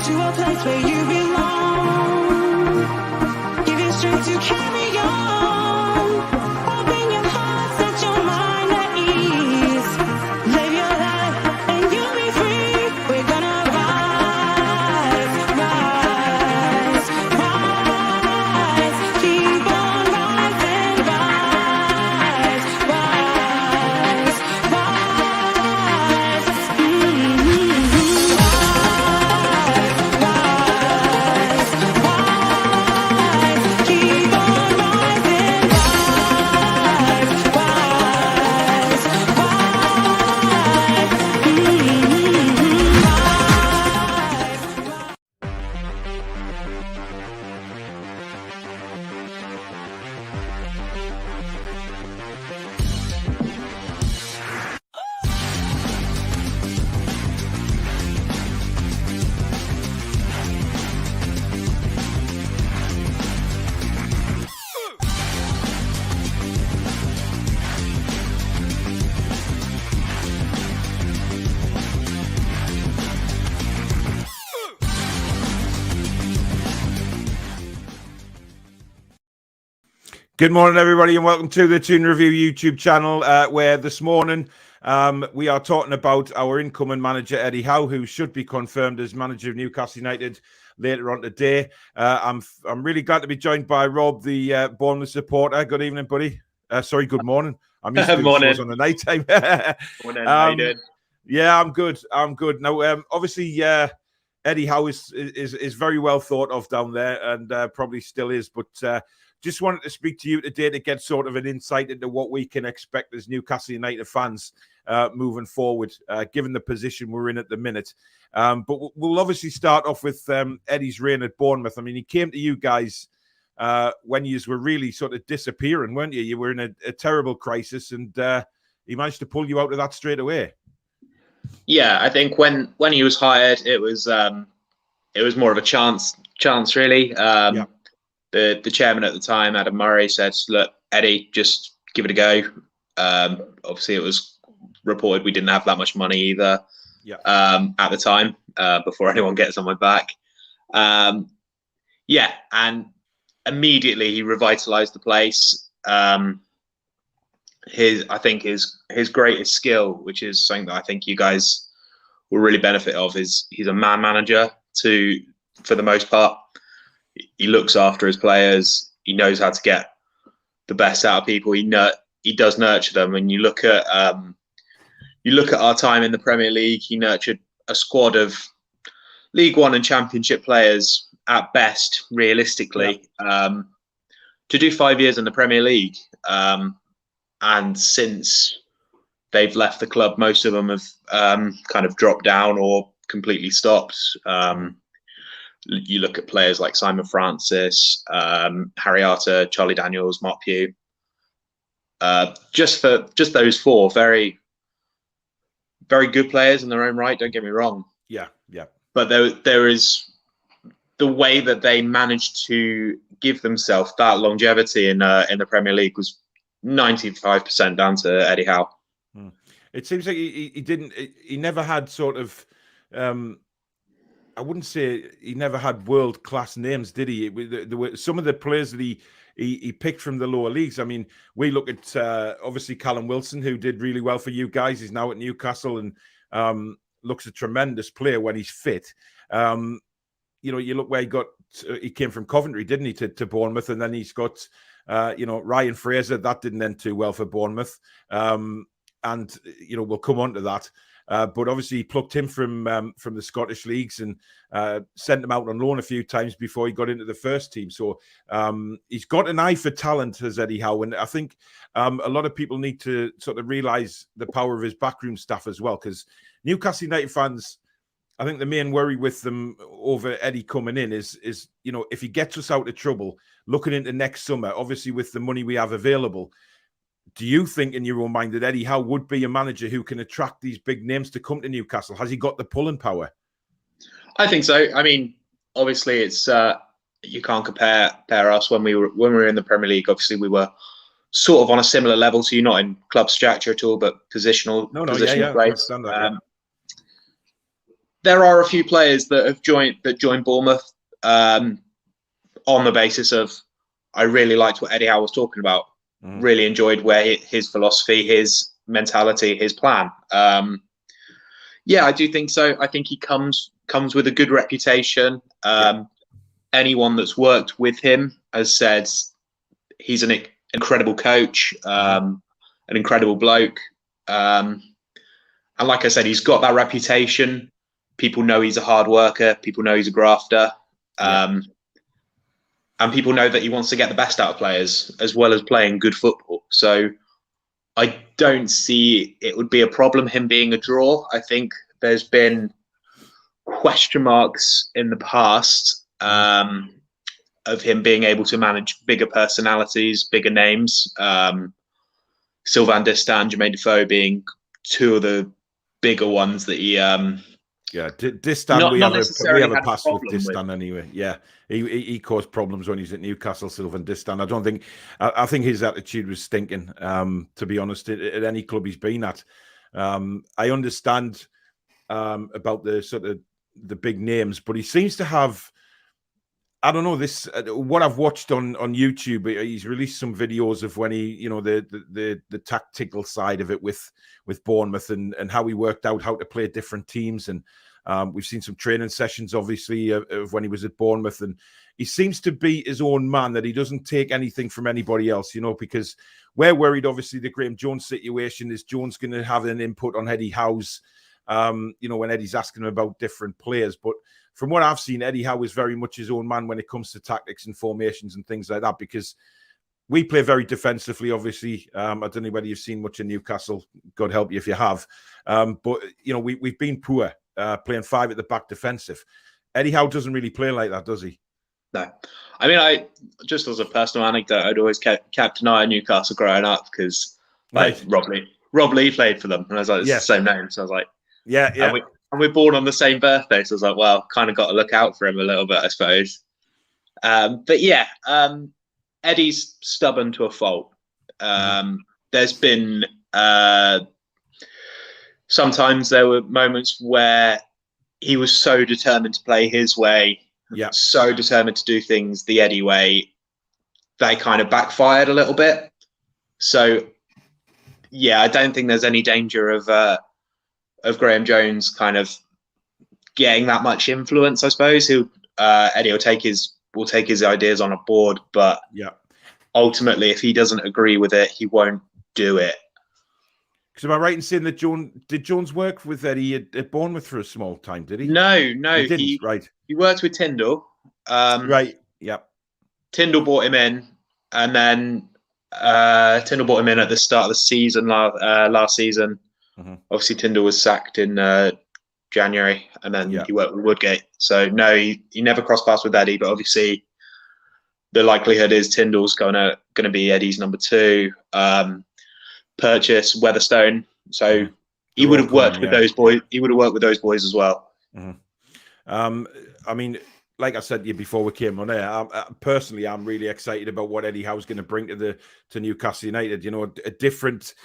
to a place where you belong. Give you strength to carry on. Open your heart, set your mind at ease. Live your life and you'll be free. We're gonna rise, rise, rise. Keep on rising, rise, rise, rise. Keep on rising, Good morning, everybody, and welcome to the Toon Review YouTube channel, where this morning we are talking about our incoming manager, Eddie Howe, who should be confirmed as manager of Newcastle United later on today. I'm really glad to be joined by Rob, the Bournemouth supporter. Good evening, buddy. Sorry, good morning. I'm used to doing shows on the night time. Morning, how you doing? Yeah, I'm good. Now, obviously, Eddie Howe is very well thought of down there, and probably still is, but just wanted to speak to you today to get sort of an insight into what we can expect as Newcastle United fans moving forward, given the position we're in at the minute. But we'll obviously start off with Eddie's reign at Bournemouth. I mean, he came to you guys when you were really sort of disappearing, weren't you? You were in a terrible crisis, and he managed to pull you out of that straight away. Yeah, I think when he was hired, it was more of a chance really. Yeah. The chairman at the time, Adam Murray, said, "Look, Eddie, just give it a go." Obviously, it was reported we didn't have that much money either. Yeah. At the time, before anyone gets on my back. Yeah, and immediately he revitalised the place. I think his greatest skill, which is something that I think you guys will really benefit of, is he's a man manager for the most part. He looks after his players. He knows how to get the best out of people. He does nurture them. And you look at our time in the Premier League. He nurtured a squad of League One and Championship players at best, realistically, to do 5 years in the Premier League. And since they've left the club, most of them have kind of dropped down or completely stopped. You look at players like Simon Francis, Harry Arter, Charlie Daniels, Mark Pugh. Just those four, very, very good players in their own right. Don't get me wrong. Yeah. But there is the way that they managed to give themselves that longevity in the Premier League was 95% down to Eddie Howe. It seems like he never had sort of. I wouldn't say he never had world-class names, did he? There were some of the players that he picked from the lower leagues. I mean, we look at obviously Callum Wilson, who did really well for you guys. He's now at Newcastle and looks a tremendous player when he's fit. You look where he came from Coventry, didn't he, to Bournemouth, and then he's got Ryan Fraser. That didn't end too well for Bournemouth, and we'll come on to that. But obviously, he plucked him from the Scottish leagues and sent him out on loan a few times before he got into the first team. So he's got an eye for talent, as Eddie Howe. And I think a lot of people need to sort of realise the power of his backroom staff as well. Because Newcastle United fans, I think the main worry with them over Eddie coming in is if he gets us out of trouble, looking into next summer, obviously with the money we have available, do you think in your own mind that Eddie Howe would be a manager who can attract these big names to come to Newcastle? Has he got the pulling power? I think so. I mean, obviously, it's you can't compare us when we were in the Premier League. Obviously, we were sort of on a similar level to you, not in club stature at all, but positional. No, positional yeah. play. I understand that, there are a few players that have joined Bournemouth on the basis of, I really liked what Eddie Howe was talking about. Really enjoyed where his philosophy, his mentality, his plan. Yeah, I do think so. I think he comes with a good reputation. Anyone that's worked with him has said he's an incredible coach, an incredible bloke. And like I said, he's got that reputation. People know he's a hard worker. People know he's a grafter. And people know that he wants to get the best out of players as well as playing good football. So I don't see it would be a problem him being a draw. I think there's been question marks in the past of him being able to manage bigger personalities, bigger names. Sylvain Distin, Jermaine Defoe being two of the bigger ones that he... Distin, we have a pass with Distin anyway. Yeah, he caused problems when he's at Newcastle, Sylvain Distin. I think his attitude was stinking, to be honest, at any club he's been at. I understand about the sort of the big names, but he seems to have, I don't know, this what I've watched on YouTube. He's released some videos of when he, the tactical side of it with Bournemouth and how he worked out how to play different teams. And we've seen some training sessions, obviously, of when he was at Bournemouth. And he seems to be his own man, that he doesn't take anything from anybody else, because we're worried, obviously, the Graham Jones situation. Is Jones going to have an input on Eddie Howe's, when Eddie's asking him about different players? But from what I've seen, Eddie Howe is very much his own man when it comes to tactics and formations and things like that, because we play very defensively, obviously. I don't know whether you've seen much in Newcastle. God help you if you have. But, we've been poor playing five at the back defensive. Eddie Howe doesn't really play like that, does he? No. I mean, I just as a personal anecdote, I'd always kept an eye on Newcastle growing up because Rob Lee played for them. And I was like, it's the same name. So I was like, yeah. And we're born on the same birthday. So I was like, well, kind of got to look out for him a little bit, I suppose. But yeah, Eddie's stubborn to a fault. There's been sometimes there were moments where he was so determined to play his way, so determined to do things the Eddie way, they kind of backfired a little bit. So, yeah, I don't think there's any danger of Graham Jones kind of getting that much influence. I suppose Eddie will take his ideas on a board, but ultimately, if he doesn't agree with it, he won't do it. Because am I right in saying that did Jones work with Eddie at Bournemouth for a small time? Did he? No, he didn't. Right. He worked with Tyndall. Right. Yeah. Tyndall brought him in, and then Tyndall brought him in at the start of the season last season. Obviously, Tyndall was sacked in January, and then he worked with Woodgate. So no, he never crossed paths with Eddie. But obviously, the likelihood is Tyndall's going to be Eddie's number two. Purchase Weatherstone. So he would have worked with those boys. He would have worked with those boys as well. I mean, like I said to you before we came on air, personally, I'm really excited about what Eddie Howe's going to bring to Newcastle United. A different,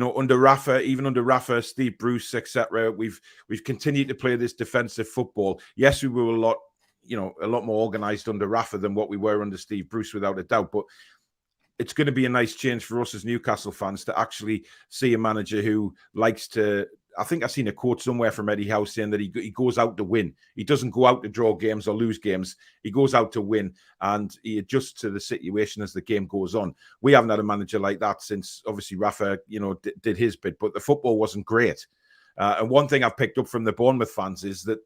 under Rafa, Steve Bruce, etc. We've continued to play this defensive football. Yes, we were a lot more organised under Rafa than what we were under Steve Bruce, without a doubt. But it's going to be a nice change for us as Newcastle fans to actually see a manager who likes to. I think I've seen a quote somewhere from Eddie Howe saying that he goes out to win. He doesn't go out to draw games or lose games. He goes out to win, and he adjusts to the situation as the game goes on. We haven't had a manager like that since, obviously, Rafa, did his bit, but the football wasn't great. And one thing I've picked up from the Bournemouth fans is that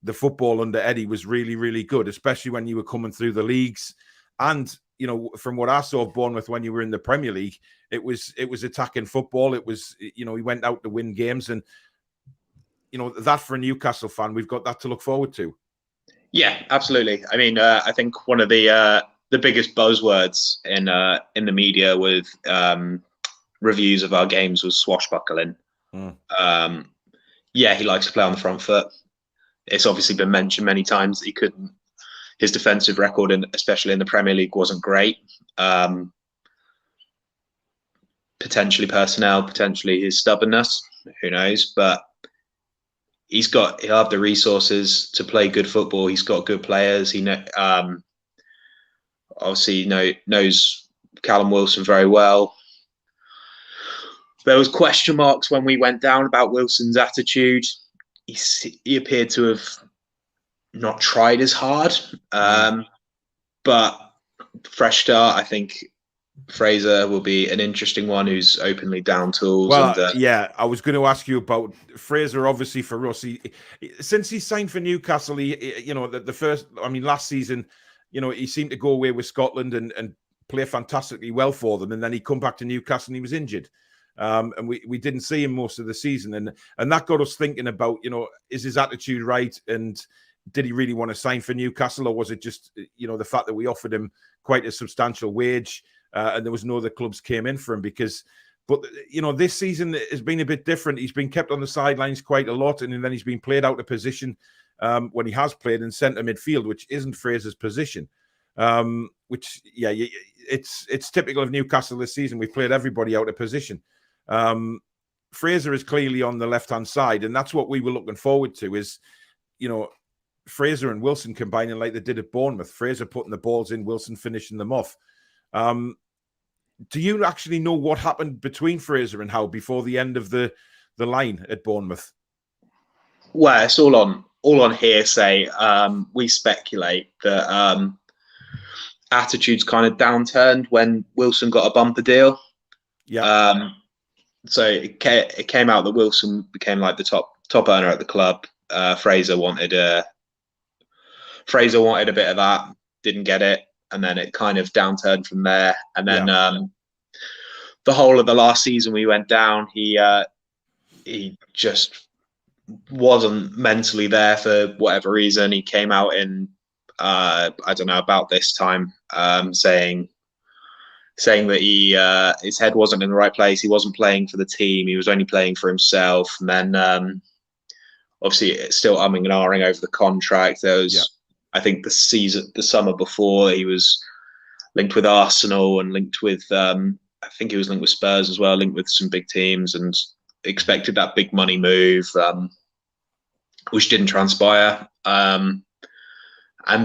the football under Eddie was really, really good, especially when you were coming through the leagues. And from what I saw of Bournemouth when you were in the Premier League, it was attacking football. It was, he went out to win games, and that for a Newcastle fan, we've got that to look forward to. Yeah, absolutely. I mean, I think one of the biggest buzzwords in the media with reviews of our games was swashbuckling. Yeah, he likes to play on the front foot. It's obviously been mentioned many times that he couldn't. His defensive record, especially in the Premier League, wasn't great. Potentially personnel, potentially his stubbornness, who knows? But he'll have the resources to play good football. He's got good players. He obviously knows Callum Wilson very well. There was question marks when we went down about Wilson's attitude. He appeared to have not tried as hard, but fresh start. I think Fraser will be an interesting one who's openly down tools. Well, I was going to ask you about Fraser. Obviously, for us, since he signed for Newcastle, last season, he seemed to go away with Scotland and play fantastically well for them, and then he come back to Newcastle and he was injured, and we didn't see him most of the season, and that got us thinking about, is his attitude right, and did he really want to sign for Newcastle, or was it just the fact that we offered him quite a substantial wage? And there was no other clubs came in for him but this season has been a bit different. He's been kept on the sidelines quite a lot, and then he's been played out of position when he has played in centre midfield, which isn't Fraser's position. It's typical of Newcastle this season. We've played everybody out of position. Fraser is clearly on the left-hand side, and that's what we were looking forward to is, Fraser and Wilson combining like they did at Bournemouth. Fraser putting the balls in, Wilson finishing them off. Do you actually know what happened between Fraser and Howe before the end of the line at Bournemouth? Well, it's all on hearsay. We speculate that attitudes kind of downturned when Wilson got a bumper deal. Yeah. So it came out that Wilson became like the top earner at the club. Fraser wanted a bit of that, didn't get it. And then it kind of downturned from there. And then the whole of the last season we went down, he just wasn't mentally there for whatever reason. He came out in, I don't know, about this time, saying that his head wasn't in the right place. He wasn't playing for the team. He was only playing for himself. And then obviously it's still umming and ahhing over the contract. There was... I think the summer before, he was linked with Arsenal and linked with, I think he was linked with Spurs as well, linked with some big teams, and expected that big money move, which didn't transpire. And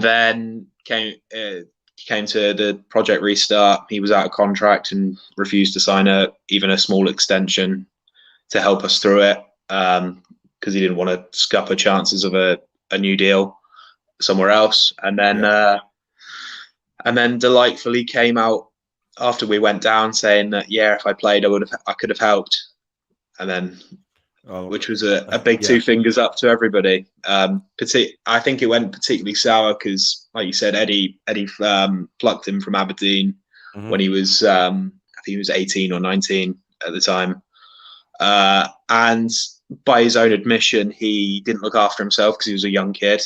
then came to the project restart. He was out of contract and refused to sign even a small extension to help us through it, because he didn't want to scupper chances of a new deal somewhere else. And then delightfully came out after we went down saying that if I played I could have helped, and then which was a big two fingers up to everybody. I think it went particularly sour because, like you said, Eddie plucked him from Aberdeen when he was I think he was 18 or 19 at the time, and by his own admission, he didn't look after himself because he was a young kid.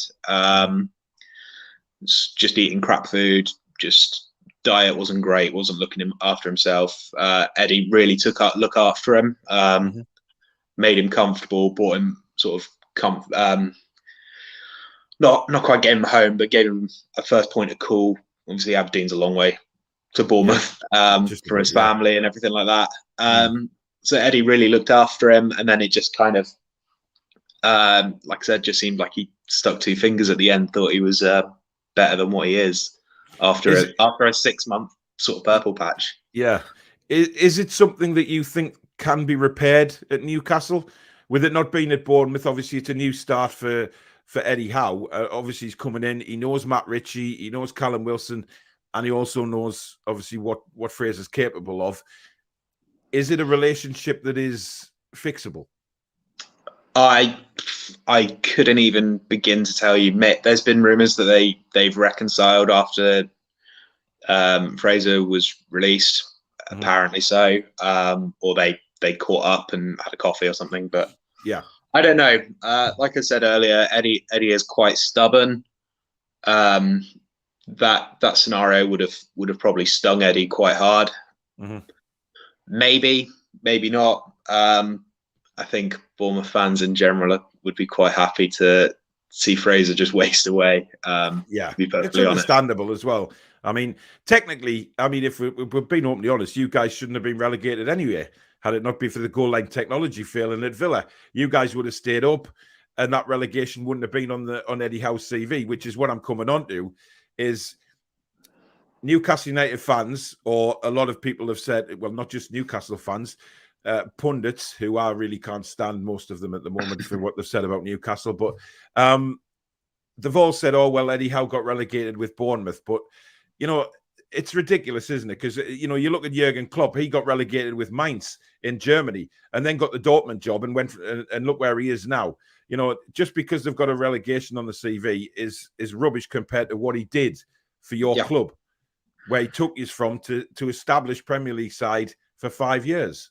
Just eating crap food, just diet wasn't great, wasn't looking after himself. Eddie really look after him, made him comfortable, brought him sort of not quite getting him home, but gave him a first point of call. Obviously, Aberdeen's a long way to Bournemouth for his family and everything like that. So Eddie really looked after him, and then it just kind of, like I said, just seemed like he stuck two fingers at the end. Thought he was better than what he is after a 6-month sort of purple patch. Yeah, is it something that you think can be repaired at Newcastle, with it not being at Bournemouth? Obviously, it's a new start for Eddie Howe. Obviously, he's coming in. He knows Matt Ritchie. He knows Callum Wilson, and he also knows obviously what Fraser's capable of. Is it a relationship that is fixable? I couldn't even begin to tell you, Mitt. There's been rumours that they've reconciled after Fraser was released, apparently so, or they caught up and had a coffee or something. But yeah, I don't know. Like I said earlier, Eddie is quite stubborn. That scenario would have probably stung Eddie quite hard. Maybe not. I think Bournemouth fans in general would be quite happy to see Fraser just waste away. To be perfectly it's understandable honest. As well. I mean, technically, if we're being openly honest, you guys shouldn't have been relegated anyway. Had it not been for the goal line technology failing at Villa, you guys would have stayed up. and that relegation wouldn't have been on Eddie Howe's CV, which is what I'm coming on to, is Newcastle United fans, or a lot of people have said, well, not just Newcastle fans, pundits who I really can't stand most of them at the moment for what they've said about Newcastle, but they've all said, oh, well, Eddie Howe got relegated with Bournemouth. But, you know, it's ridiculous, isn't it? Because, you know, you look at Jurgen Klopp, he got relegated with Mainz in Germany and then got the Dortmund job and went and look where he is now. You know, just because they've got a relegation on the CV is rubbish compared to what he did for your club, where he took you from to establish Premier League side for 5 years.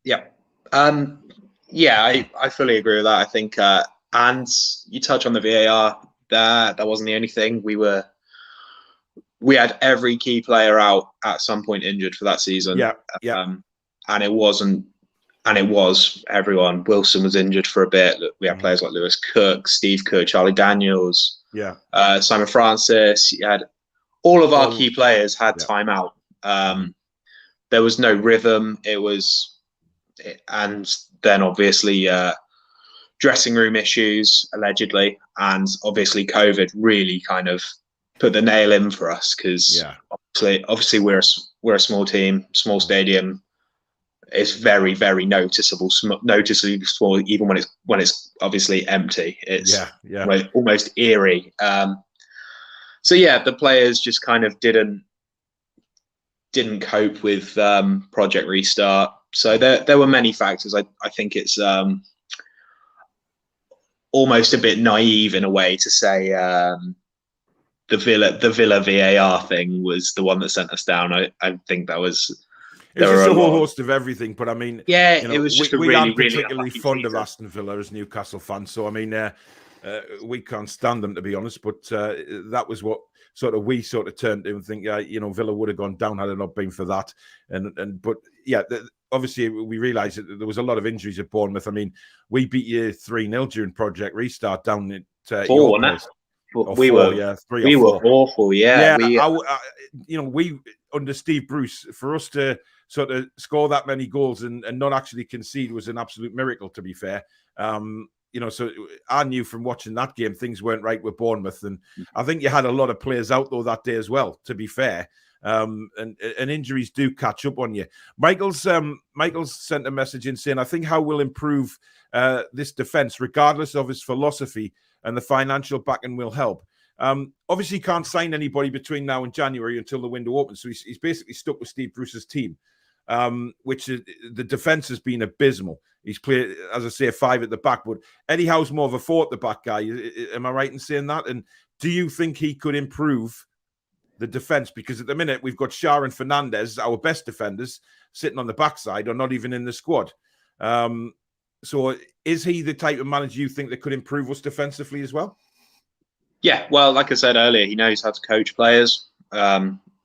Yeah. I fully agree with that. I think, and you touch on the VAR, that wasn't the only thing. We had every key player out at some point injured for that season. And it was everyone. Wilson was injured for a bit. We had players like Lewis Cook, Steve Cook, Charlie Daniels, Simon Francis. You had all of our key players had time out. There was no rhythm. And then obviously dressing room issues, allegedly, and obviously COVID really kind of put the nail in for us, because obviously we're a small team, small stadium. It's very, very noticeably small, even when it's obviously empty. It's almost eerie. So the players just kind of didn't cope with Project Restart. So there were many factors. I think it's almost a bit naive in a way to say the Villa VAR thing was the one that sent us down. I think that was. It was just a whole host of everything, but I mean, it was just we aren't particularly fond of Aston Villa as Newcastle fans. So I mean, we can't stand them, to be honest. But that was what we turned to and think, Villa would have gone down had it not been for that. But obviously we realised that there was a lot of injuries at Bournemouth. I mean, we beat you 3-0 during Project Restart down at 4, your place. We were awful. We under Steve Bruce, for us to sort of score that many goals and not actually concede was an absolute miracle, to be fair. So I knew from watching that game things weren't right with Bournemouth, and I think you had a lot of players out though that day as well, to be fair. And injuries do catch up on you. Michael's sent a message in saying, I think Howe will improve this defence regardless of his philosophy, and the financial backing will help. Obviously, he can't sign anybody between now and January until the window opens. So he's basically stuck with Steve Bruce's team, which is, the defence has been abysmal. He's played, as I say, a 5 at the back, but Eddie Howe's more of a 4 at the back guy. Am I right in saying that? And do you think he could improve the defence? Because at the minute, we've got Shah and Fernandez, our best defenders, sitting on the backside or not even in the squad. So is he the type of manager you think that could improve us defensively as well? Yeah, well, like I said earlier, he knows how to coach players.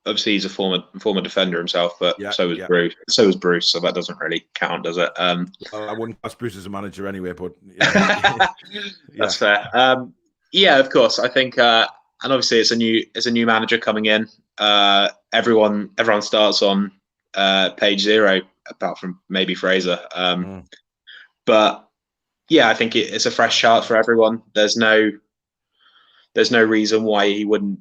Obviously, he's a former defender himself, but so was Bruce. So was Bruce, so that doesn't really count, does it? Well, I wouldn't class Bruce as a manager anyway, but that's fair. Of course. I think, and obviously, it's a new manager coming in. Everyone starts on page 0, apart from maybe Fraser. But I think it's a fresh start for everyone. There's no reason why he wouldn't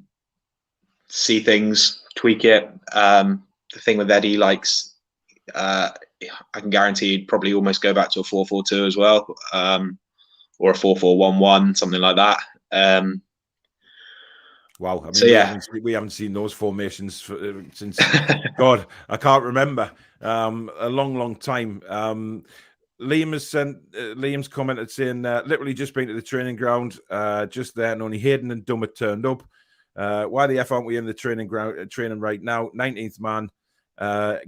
see things, tweak it. The thing with Eddie, I can guarantee he'd probably almost go back to a 4-4-2 as well, or a 4-4-1-1, something like that. Wow, I mean, we haven't seen those formations since God, I can't remember, a long time. Liam's commented saying, literally just been to the training ground, just there, and only Hayden and Dummett turned up. Why the F aren't we in the training ground training right now? 19th man.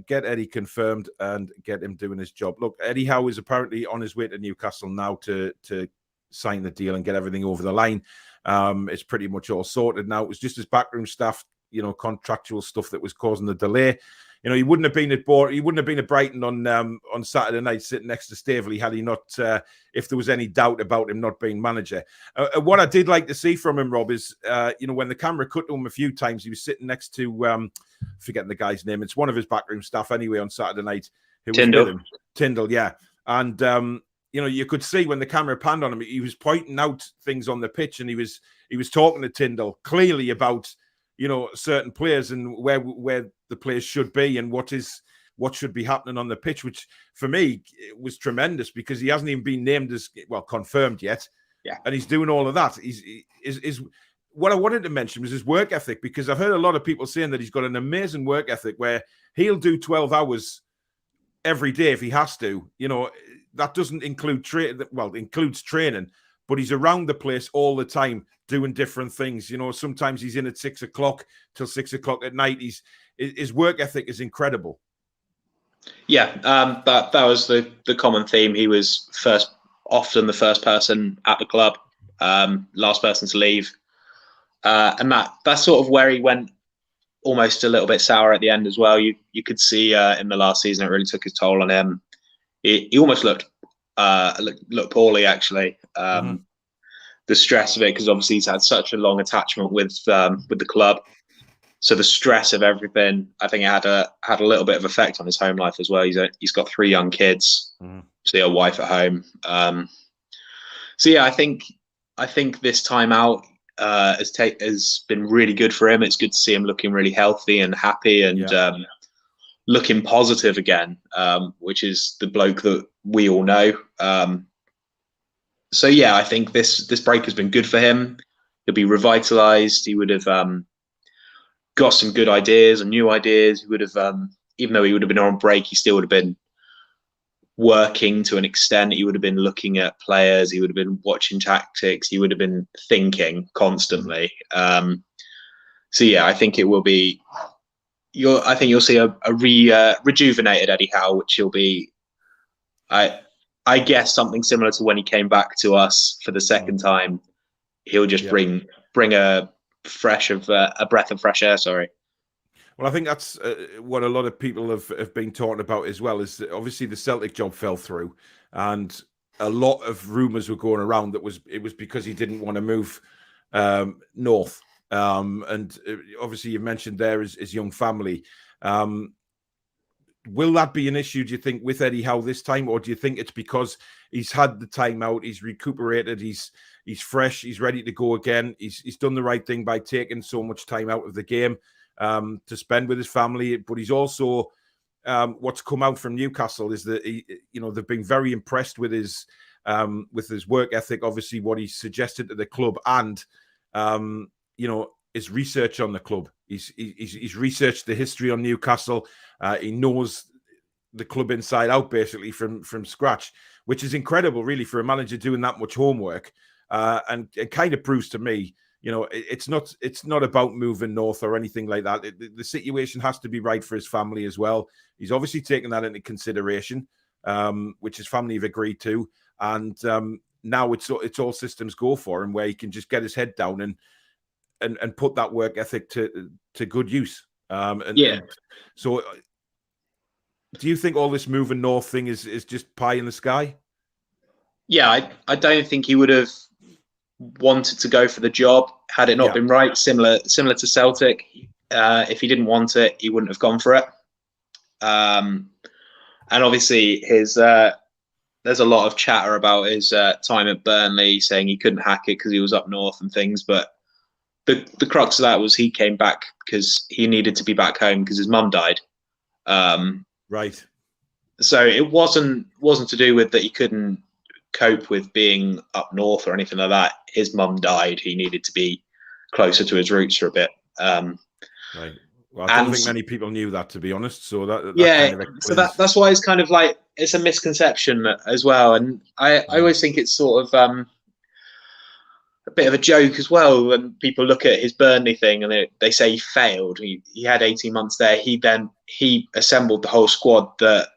Get Eddie confirmed and get him doing his job. Look, Eddie Howe is apparently on his way to Newcastle now to sign the deal and get everything over the line. It's pretty much all sorted now. It was just his backroom staff, contractual stuff that was causing the delay. He wouldn't have been at Brighton on Saturday night sitting next to Staveley had he not, if there was any doubt about him not being manager. What I did like to see from him, Rob, is, when the camera cut to him a few times, he was sitting next to, forgetting the guy's name. It's one of his backroom staff anyway on Saturday night. Who was with him. Tyndall, yeah. And, you know, you could see when the camera panned on him, he was pointing out things on the pitch, and he was talking to Tyndall clearly about, you know, certain players and where the players should be and what should be happening on the pitch, which for me was tremendous because he hasn't even been named as confirmed yet. Yeah, and he's doing all of that. Is what I wanted to mention was his work ethic, because I've heard a lot of people saying that he's got an amazing work ethic where he'll do 12 hours every day if he has to. You know, that doesn't include includes training, but he's around the place all the time doing different things. You know, sometimes he's in at 6 o'clock till 6 o'clock at night. His work ethic is incredible. Yeah, that was the common theme. He was often the first person at the club, last person to leave, and that's sort of where he went almost a little bit sour at the end as well. You could see in the last season it really took its toll on him. He almost looked poorly, actually. The stress of it, because obviously he's had such a long attachment with the club. So the stress of everything, I think it had a little bit of effect on his home life as well. He's got 3 young kids, see a wife at home. So yeah, I think this time out has been really good for him. It's good to see him looking really healthy and happy and looking positive again, which is the bloke that we all know. So yeah, I think this break has been good for him. He'll be revitalized. He would have got some good ideas and new ideas. He would have, even though he would have been on break, he still would have been working to an extent. He would have been looking at players. He would have been watching tactics. He would have been thinking constantly. So yeah, I think it will be. I think you'll see a rejuvenated Eddie Howe, which he'll be. I guess something similar to when he came back to us for the second time. He'll just bring a breath of fresh air. Sorry. Well, I think that's what a lot of people have been talking about as well. Is that obviously the Celtic job fell through, and a lot of rumours were going around that it was because he didn't want to move north. And obviously you mentioned there his young family. Will that be an issue, do you think, with Eddie Howe this time, or do you think it's because he's had the time out, he's recuperated, he's fresh, he's ready to go again, he's done the right thing by taking so much time out of the game to spend with his family? But he's also what's come out from Newcastle is that they've been very impressed with his work ethic, obviously what he suggested to the club, and his research on the club. He's researched the history on Newcastle. He knows the club inside out, basically from scratch, which is incredible, really, for a manager doing that much homework. And it kind of proves to me, it's not about moving north or anything like that. The situation has to be right for his family as well. He's obviously taken that into consideration, which his family have agreed to, and now it's all systems go for him, where he can just get his head down and put that work ethic to good use. So do you think all this moving north thing is just pie in the sky? Yeah, I don't think he would have wanted to go for the job had it not been right. Similar to Celtic. If he didn't want it, he wouldn't have gone for it. And obviously there's a lot of chatter about his time at Burnley, saying he couldn't hack it because he was up north and things, but the crux of that was he came back because he needed to be back home because his mum died. Right. So it wasn't to do with that he couldn't cope with being up north or anything like that. His mum died. He needed to be closer to his roots for a bit. Right. Well, I don't think many people knew that, to be honest. So that's why it's kind of like it's a misconception as well. And I always think it's sort of a bit of a joke as well when people look at his Burnley thing and they say he failed. He had 18 months there. He assembled the whole squad that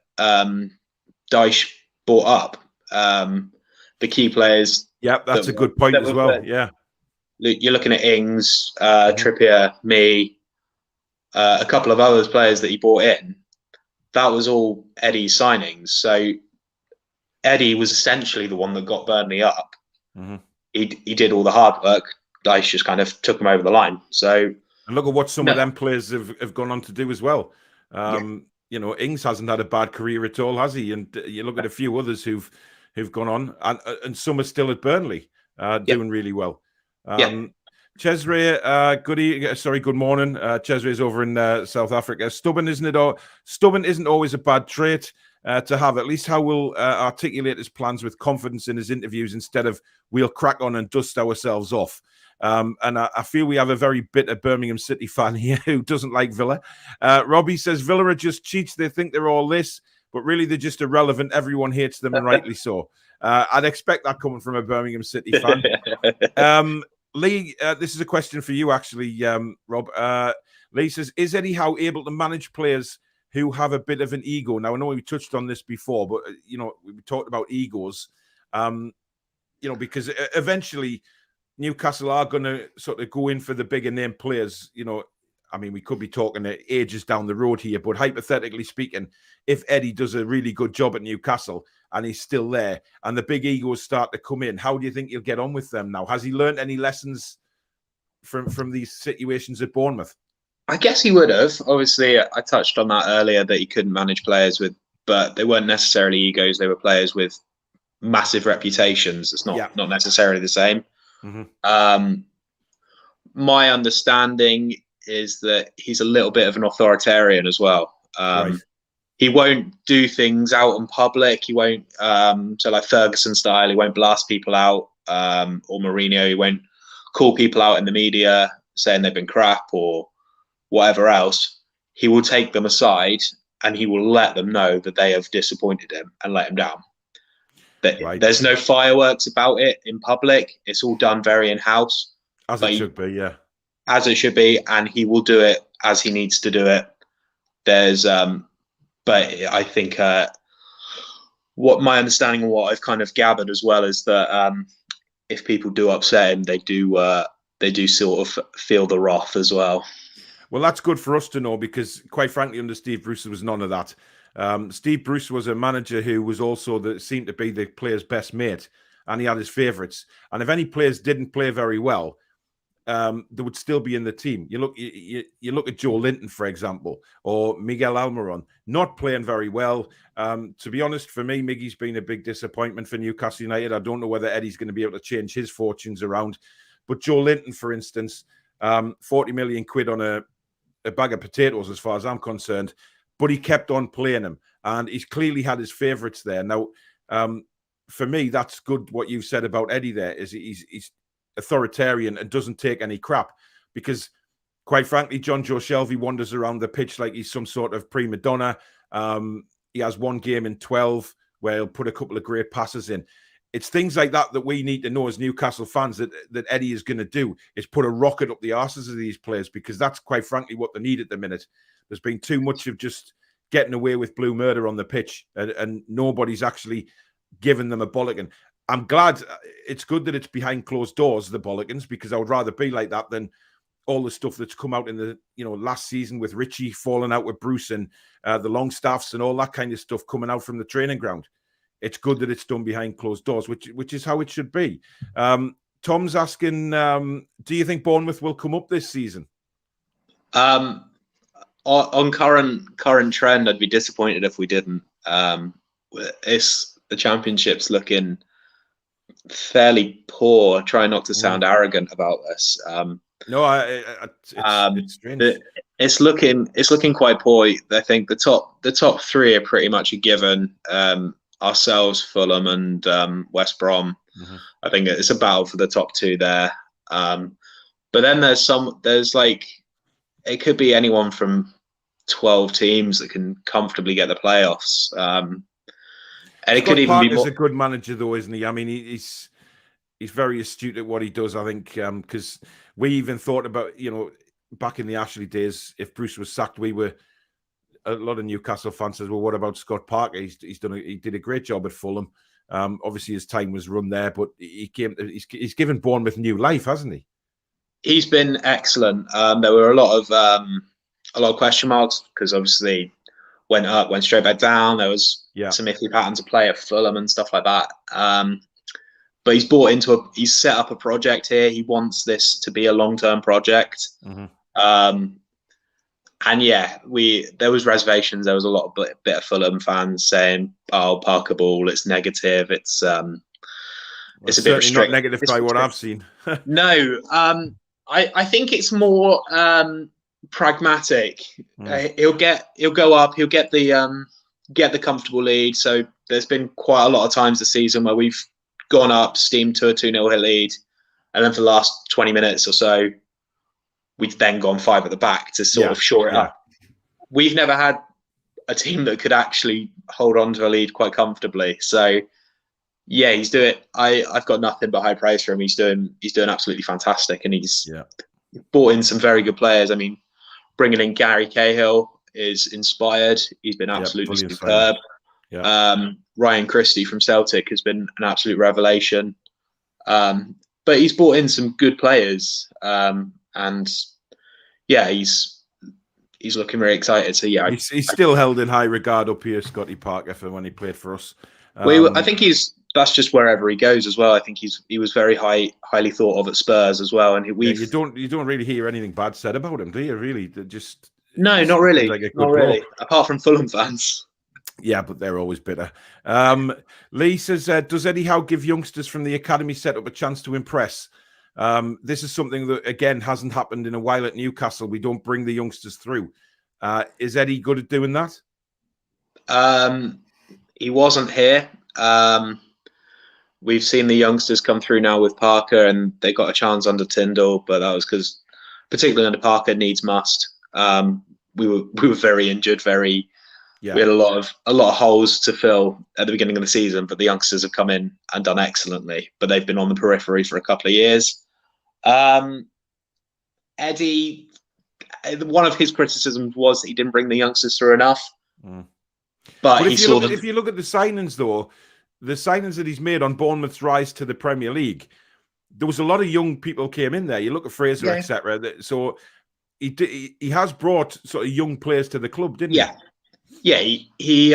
Dyche brought up. The key players. Yeah, that's a good point as well. Yeah, you're looking at Ings, Trippier, me, a couple of other players that he brought in. That was all Eddie's signings. So Eddie was essentially the one that got Burnley up. Mm-hmm. He did all the hard work. Dyche just kind of took him over the line. So, and look at what some of them players have gone on to do as well. Ings hasn't had a bad career at all, has he? And you look at a few others who've who've gone on, and some are still at Burnley, doing really well. Cesare, good morning. Cesare's over in South Africa. Stubborn isn't always a bad trait to have. At least Howe will articulate his plans with confidence in his interviews instead of we'll crack on and dust ourselves off. And I feel we have a very bitter Birmingham City fan here who doesn't like Villa. Robbie says Villa are just cheats. They think they're all this, but really they're just irrelevant. Everyone hates them, and rightly so. I'd expect that coming from a Birmingham City fan. Lee, this is a question for you, actually, Rob. Lee says, is Eddie Howe able to manage players who have a bit of an ego? Now, I know we touched on this before, but, we talked about egos, because eventually Newcastle are going to sort of go in for the bigger name players. We could be talking ages down the road here, but hypothetically speaking, if Eddie does a really good job at Newcastle and he's still there and the big egos start to come in, how do you think he'll get on with them now? Has he learned any lessons from these situations at Bournemouth? I guess he would have. Obviously, I touched on that earlier, that he couldn't manage players but they weren't necessarily egos. They were players with massive reputations. It's not necessarily the same. Mm-hmm. My understanding is that he's a little bit of an authoritarian as well. Right. He won't do things out in public. He won't, so like Ferguson style, he won't blast people out, or Mourinho, he won't call people out in the media saying they've been crap or whatever else. He will take them aside and he will let them know that they have disappointed him and let him down. Right. There's no fireworks about it in public. It's all done very in-house. As it should be, yeah. As it should be, and he will do it as he needs to do it. But I think what my understanding and what I've kind of gathered as well is that if people do upset him, they do sort of feel the wrath as well. Well, that's good for us to know, because quite frankly, under Steve Bruce, there was none of that. Steve Bruce was a manager who was also seemed to be the player's best mate, and he had his favourites. And if any players didn't play very well, they would still be in the team. You look at Joe Linton, for example, or Miguel Almiron, not playing very well. To be honest, for me, Miggy's been a big disappointment for Newcastle United. I don't know whether Eddie's going to be able to change his fortunes around. But Joe Linton, for instance, 40 million quid on a bag of potatoes, as far as I'm concerned. But he kept on playing him, and he's clearly had his favourites there. Now, for me, that's good what you've said about Eddie there, is he's authoritarian and doesn't take any crap, because quite frankly, John Joe Shelby wanders around the pitch like he's some sort of prima donna. He has one game in 12 where he'll put a couple of great passes in. It's things like that we need to know as Newcastle fans that Eddie is going to do, is put a rocket up the arses of these players, because that's quite frankly what they need at the minute. There's been too much of just getting away with blue murder on the pitch, and nobody's actually given them a bollocking. I'm glad, it's good that it's behind closed doors, the bollockings, because I would rather be like that than all the stuff that's come out in the last season with Richie falling out with Bruce and the Longstaffs and all that kind of stuff coming out from the training ground. It's good that it's done behind closed doors, which is how it should be. Tom's asking, do you think Bournemouth will come up this season? On current trend, I'd be disappointed if we didn't. The Championship's looking fairly poor. Try not to sound arrogant about this. It's strange. It's looking quite poor. I think the top three are pretty much a given. Ourselves, Fulham, and West Brom. Mm-hmm. I think it's a battle for the top two there. But then there's like, it could be anyone from 12 teams that can comfortably get the playoffs. And it could even be more. He's a good manager, though, isn't he? I mean, he's very astute at what he does, I think, because we even thought about, back in the Ashley days, if Bruce was sacked, a lot of Newcastle fans says, well, what about Scott Parker? He did a great job at Fulham. Obviously, his time was run there, but he's given Bournemouth new life, hasn't he? He's been excellent. There were a lot of question marks, because obviously went up, went straight back down. There was some iffy patterns of play at Fulham and stuff like that. But he's set up a project here. He wants this to be a long-term project. Mm-hmm. And yeah, there was reservations. There was a lot of bit of Fulham fans saying, "Oh, Parker Ball, it's negative. It's a bit certainly restrictive." not negative by what I've seen. No, I think it's more pragmatic. He'll go up. He'll get the comfortable lead. So there's been quite a lot of times this season where we've gone up, steamed to a 2-0 hit lead, and then for the last 20 minutes or so, we've then gone 5 at the back to sort of shore it up. We've never had a team that could actually hold on to a lead quite comfortably. So yeah, he's doing. I've got nothing but high praise for him. He's doing absolutely fantastic, and he's brought in some very good players. I mean, bringing in Gary Cahill is inspired. He's been absolutely superb. Ryan Christie from Celtic has been an absolute revelation. But he's brought in some good players, and yeah, he's looking very excited. So yeah, he's still held in high regard up here, Scotty Parker, for when he played for us. I think that's just wherever he goes as well. I think he was very highly thought of at Spurs as well. And you don't really hear anything bad said about him, do you? Really, just no, not really, not really. Apart from Fulham fans. Yeah, but they're always bitter. Lee says, does Eddie Howe give youngsters from the academy setup a chance to impress? This is something that, again, hasn't happened in a while at Newcastle. We don't bring the youngsters through. Is Eddie good at doing that? He wasn't here. We've seen the youngsters come through now with Parker, and they got a chance under Tyndall, but that was because, particularly under Parker, needs must. We were very injured, we had a lot of holes to fill at the beginning of the season, but the youngsters have come in and done excellently. But they've been on the periphery for a couple of years. Eddie, one of his criticisms was that he didn't bring the youngsters through enough. But if you look at the signings, though, the signings that he's made on Bournemouth's rise to the Premier League, there was a lot of young people came in there. You look at Fraser, etc. So he has brought sort of young players to the club, didn't he? Yeah, he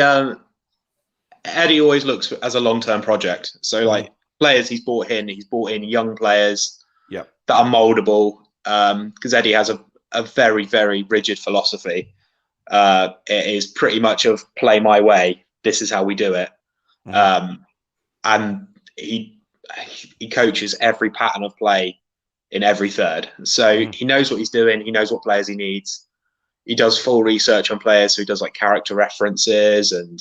Eddie always looks as a long-term project. So like players he's brought in young players that are moldable. Because Eddie has a very, very rigid philosophy. It is pretty much of play my way. This is how we do it. And he coaches every pattern of play in every third. So he knows what he's doing. He knows what players he needs. He does full research on players. So he does like character references, and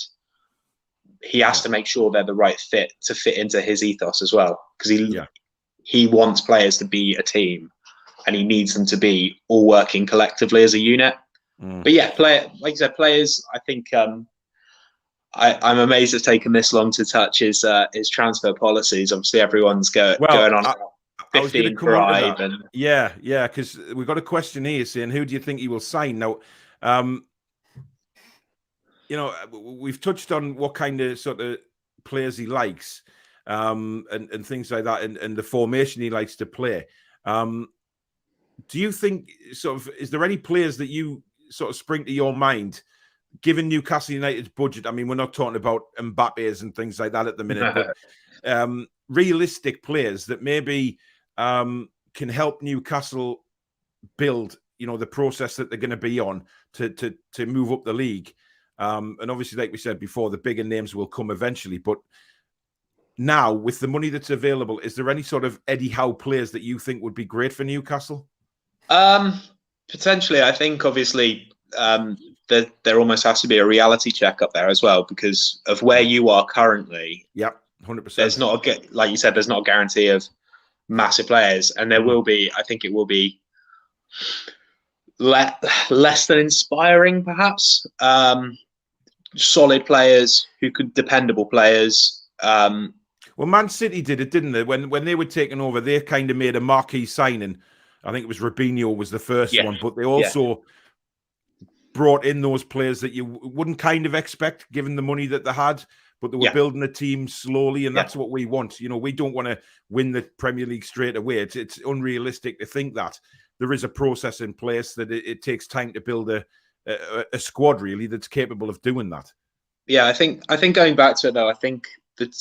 he has to make sure they're the right fit to fit into his ethos as well. Because he wants players to be a team, and he needs them to be all working collectively as a unit. But yeah, like you said, players, I think I'm amazed it's taken this long to touch his transfer policies. Obviously, everyone's going on 15 drive. And because we've got a question here saying, who do you think he will sign? Now, we've touched on what kind of sort of players he likes and things like that, and the formation he likes to play. Do you think is there any players that you sort of spring to your mind, given Newcastle United's budget? I mean, we're not talking about Mbappe's and things like that at the minute, but realistic players that maybe can help Newcastle build, the process that they're going to be on to move up the league. And obviously, like we said before, the bigger names will come eventually. But now, with the money that's available, is there any sort of Eddie Howe players that you think would be great for Newcastle? Potentially. I think obviously there almost has to be a reality check up there as well, because of where you are currently. Yep, 100%. There's not like you said, there's not a guarantee of massive players, and there will be. I think it will be less than inspiring, perhaps. Solid players dependable players. Well, Man City did it, didn't they? When they were taking over, they kind of made a marquee signing. I think it was Robinho was the first one, but they also brought in those players that you wouldn't kind of expect given the money that they had, but they were building a team slowly, and that's what we want. We don't want to win the Premier League straight away. It's unrealistic to think that. There is a process in place that it takes time to build a squad, really, that's capable of doing that. Yeah, I think going back to it, though, I think that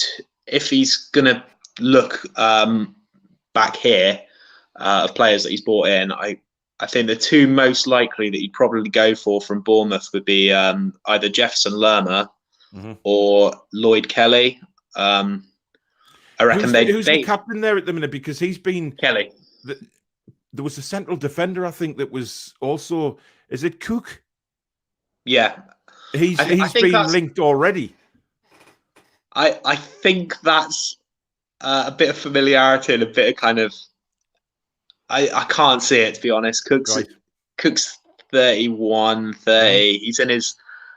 if he's going to look back here, of players that he's brought in, I I think the two most likely that you'd probably go for from Bournemouth would be either Jefferson Lerma or Lloyd Kelly. I reckon who's the captain there at the minute, because he's been Kelly. There was a central defender, I think, that was also. Is it Cook? Yeah, he's been linked already. I think that's a bit of familiarity and a bit of kind of. I can't see it, to be honest. Cook's 31, 30. He's in his.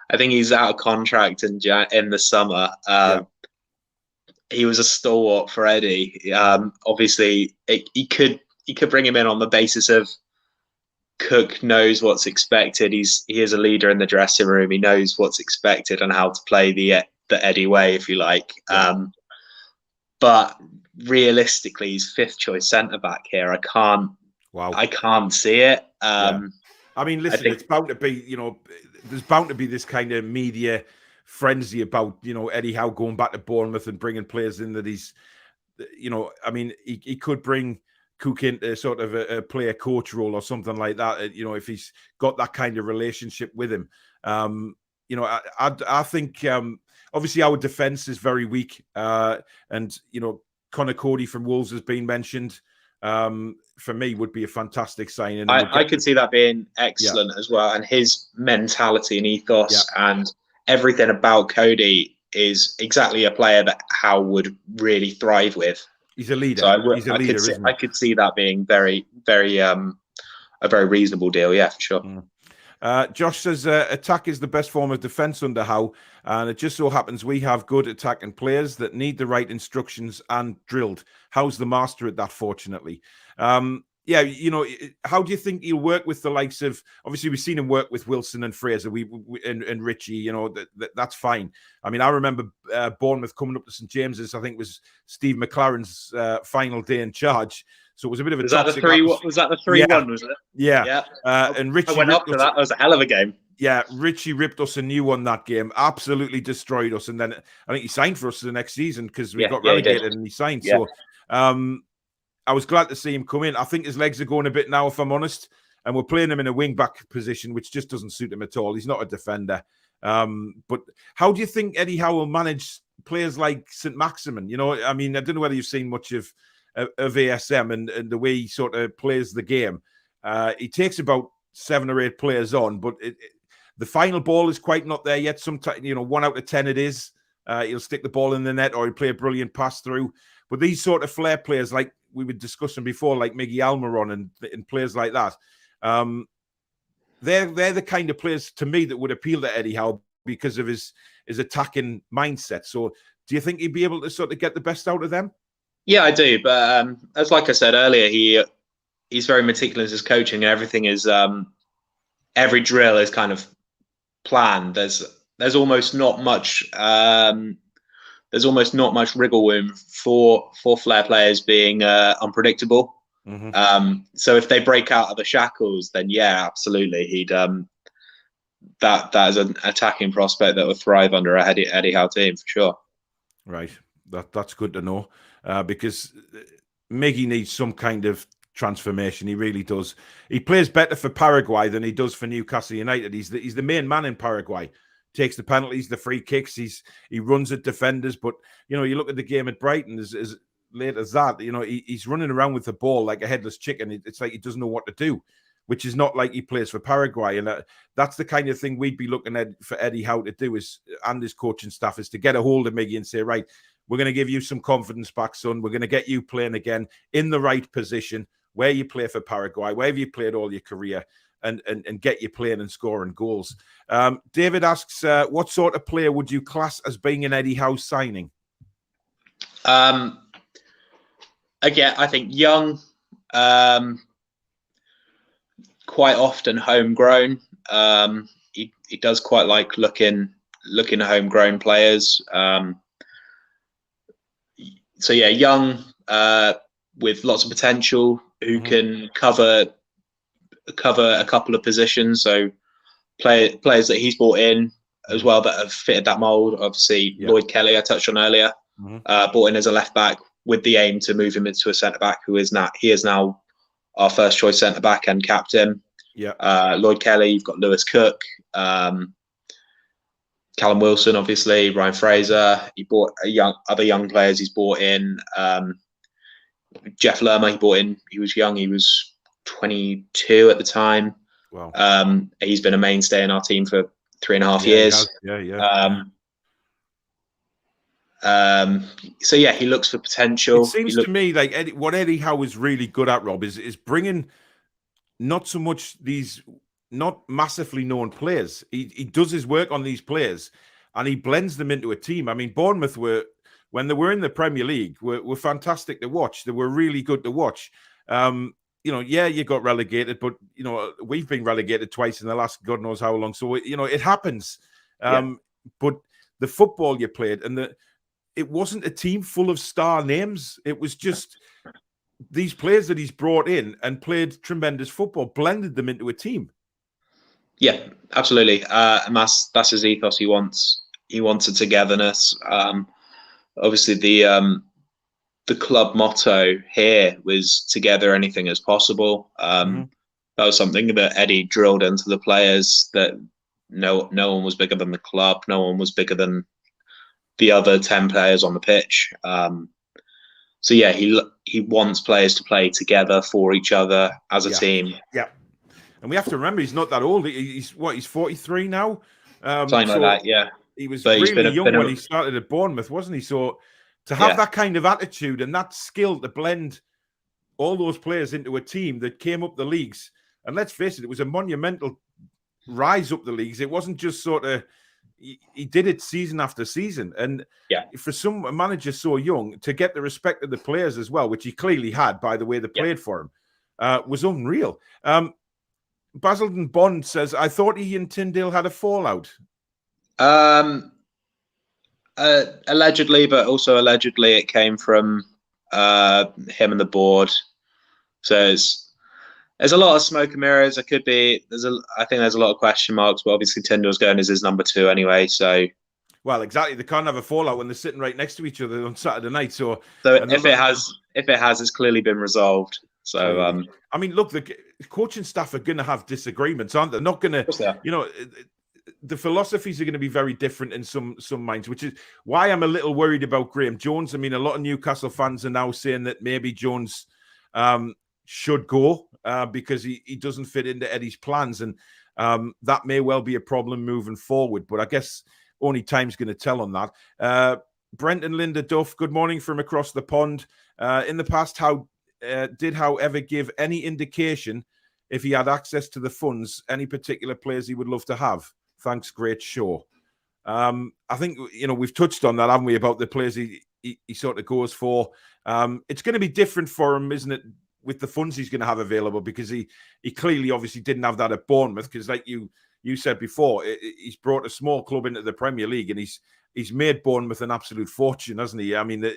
I think he's out of contract in the summer. He was a stalwart for Eddie. Obviously, he could bring him in on the basis of Cook knows what's expected. He is a leader in the dressing room. He knows what's expected and how to play the Eddie way, if you like. But realistically, he's fifth choice centre back here. I can't see it. I mean, listen, it's bound to be. There's bound to be this kind of media frenzy about Eddie Howe going back to Bournemouth and bringing players in that he's. I mean, he could bring Cook into sort of a player coach role or something like that. If he's got that kind of relationship with him. I think obviously our defence is very weak, and Connor Cody from Wolves has been mentioned. For me, would be a fantastic signing. I could see that being excellent as well, and his mentality and ethos and everything about Cody is exactly a player that Howe would really thrive with. He's a leader. So He's a leader. I could see that being very, very a very reasonable deal. Yeah, for sure. Josh says attack is the best form of defence under Howe, and it just so happens we have good attacking players that need the right instructions and drilled. Howe's the master at that, fortunately. How do you think he'll work with the likes of? Obviously, we've seen him work with Wilson and Fraser, and Richie. That's fine. I mean, I remember Bournemouth coming up to St James's. I think it was Steve McLaren's final day in charge. So it was a bit of a. Was that the 3-1? Was that the 3-1? Was it? Yeah. And Richie went up to that. That was a hell of a game. Yeah, Richie ripped us a new one that game. Absolutely destroyed us. And then I think he signed for us the next season because we got relegated and he signed. Yeah. So I was glad to see him come in. I think his legs are going a bit now, if I'm honest. And we're playing him in a wing-back position, which just doesn't suit him at all. He's not a defender. But how do you think Eddie Howe will manage players like St Maximin? I mean, I don't know whether you've seen much of ASM and the way he sort of plays the game. He takes about 7 or 8 players on, but the final ball is quite not there yet. Sometimes, 1 out of 10 it is. He'll stick the ball in the net or he'll play a brilliant pass through. But these sort of flair players, like we were discussing before, like Miggy Almiron and players like that, they're the kind of players to me that would appeal to Eddie Howe because of his attacking mindset. So do you think he'd be able to sort of get the best out of them? Yeah, I do. But as like I said earlier, he's very meticulous in his coaching, and everything is every drill is kind of planned. There's almost not much wriggle room for flair players being unpredictable. Mm-hmm. So if they break out of the shackles, then yeah, absolutely, he'd that is an attacking prospect that would thrive under a Eddie Howe team for sure. Right, that's good to know. Because Miggy needs some kind of transformation. He really does. He plays better for Paraguay than he does for Newcastle United. He's the main man in Paraguay. Takes the penalties, the free kicks. He runs at defenders. But you look at the game at Brighton as late as that. He's running around with the ball like a headless chicken. It's like he doesn't know what to do, which is not like he plays for Paraguay. And that's the kind of thing we'd be looking at for Eddie Howe to do and his coaching staff is to get a hold of Miggy and say, right, we're going to give you some confidence back, son. We're going to get you playing again in the right position where you play for Paraguay, wherever you played all your career, and get you playing and scoring goals. David asks, what sort of player would you class as being an Eddie Howe signing? Again, I think young, quite often homegrown. He does quite like looking at homegrown players. So yeah, young with lots of potential who can cover a couple of positions. So players that he's brought in as well that have fitted that mold. Obviously, Lloyd Kelly I touched on earlier, brought in as a left back with the aim to move him into a centre back he is now our first choice centre back and captain. Yeah. Lloyd Kelly, you've got Lewis Cook, Callum Wilson, obviously, Ryan Fraser. He bought other young players. He's bought in Jeff Lerma. He bought in. He was young. He was 22 at the time. Wow. He's been a mainstay in our team for 3.5 years. Yeah. So yeah, he looks for potential. It seems to me like what Eddie Howe is really good at, Rob, is bringing not so much these not massively known players. He does his work on these players and he blends them into a team. I mean, Bournemouth when they were in the Premier League, were fantastic to watch. They were really good to watch. You got relegated, but we've been relegated twice in the last God knows how long. So it happens. But the football you played, and it wasn't a team full of star names. It was just these players that he's brought in and played tremendous football, blended them into a team. Yeah, absolutely. And that's his ethos. He wants a togetherness. Obviously, the club motto here was "Together, anything is possible." That was something that Eddie drilled into the players. That no one was bigger than the club. No one was bigger than the other 10 players on the pitch. So yeah, he wants players to play together for each other as a team. Yeah, and we have to remember he's not that old. He's 43 now. Something like that. Yeah, he was really young when he started at Bournemouth, wasn't he? So to have that kind of attitude and that skill to blend all those players into a team that came up the leagues, and let's face it was a monumental rise up the leagues. It wasn't just sort of. He did it season after season, and for a manager so young to get the respect of the players as well, which he clearly had by the way they played for him, was unreal. Basildon Bond says, "I thought he and Tyndale had a fallout." Allegedly, but also allegedly, it came from him and the board. So there's a lot of smoke and mirrors. It could be. I think there's a lot of question marks. But obviously, Tyndall's going as his number 2 anyway. So, well, exactly. They can't have a fallout when they're sitting right next to each other on Saturday night. So if it has, it's clearly been resolved. So, I mean, look, the coaching staff are going to have disagreements, aren't they? They're not going to, the philosophies are going to be very different in some minds, which is why I'm a little worried about Graham Jones. I mean, a lot of Newcastle fans are now saying that maybe Jones should go because he doesn't fit into Eddie's plans, and that may well be a problem moving forward. But I guess only time's going to tell on that. Brent and Linda Duff, good morning from across the pond. In the past, did Howe ever give any indication if he had access to the funds, any particular players he would love to have? Thanks, great show. I think we've touched on that, haven't we, about the players he sort of goes for. It's going to be different for him, isn't it, with the funds he's going to have available, because he clearly obviously didn't have that at Bournemouth, because like you said before, he's brought a small club into the Premier League and he's made Bournemouth an absolute fortune, hasn't he? I mean,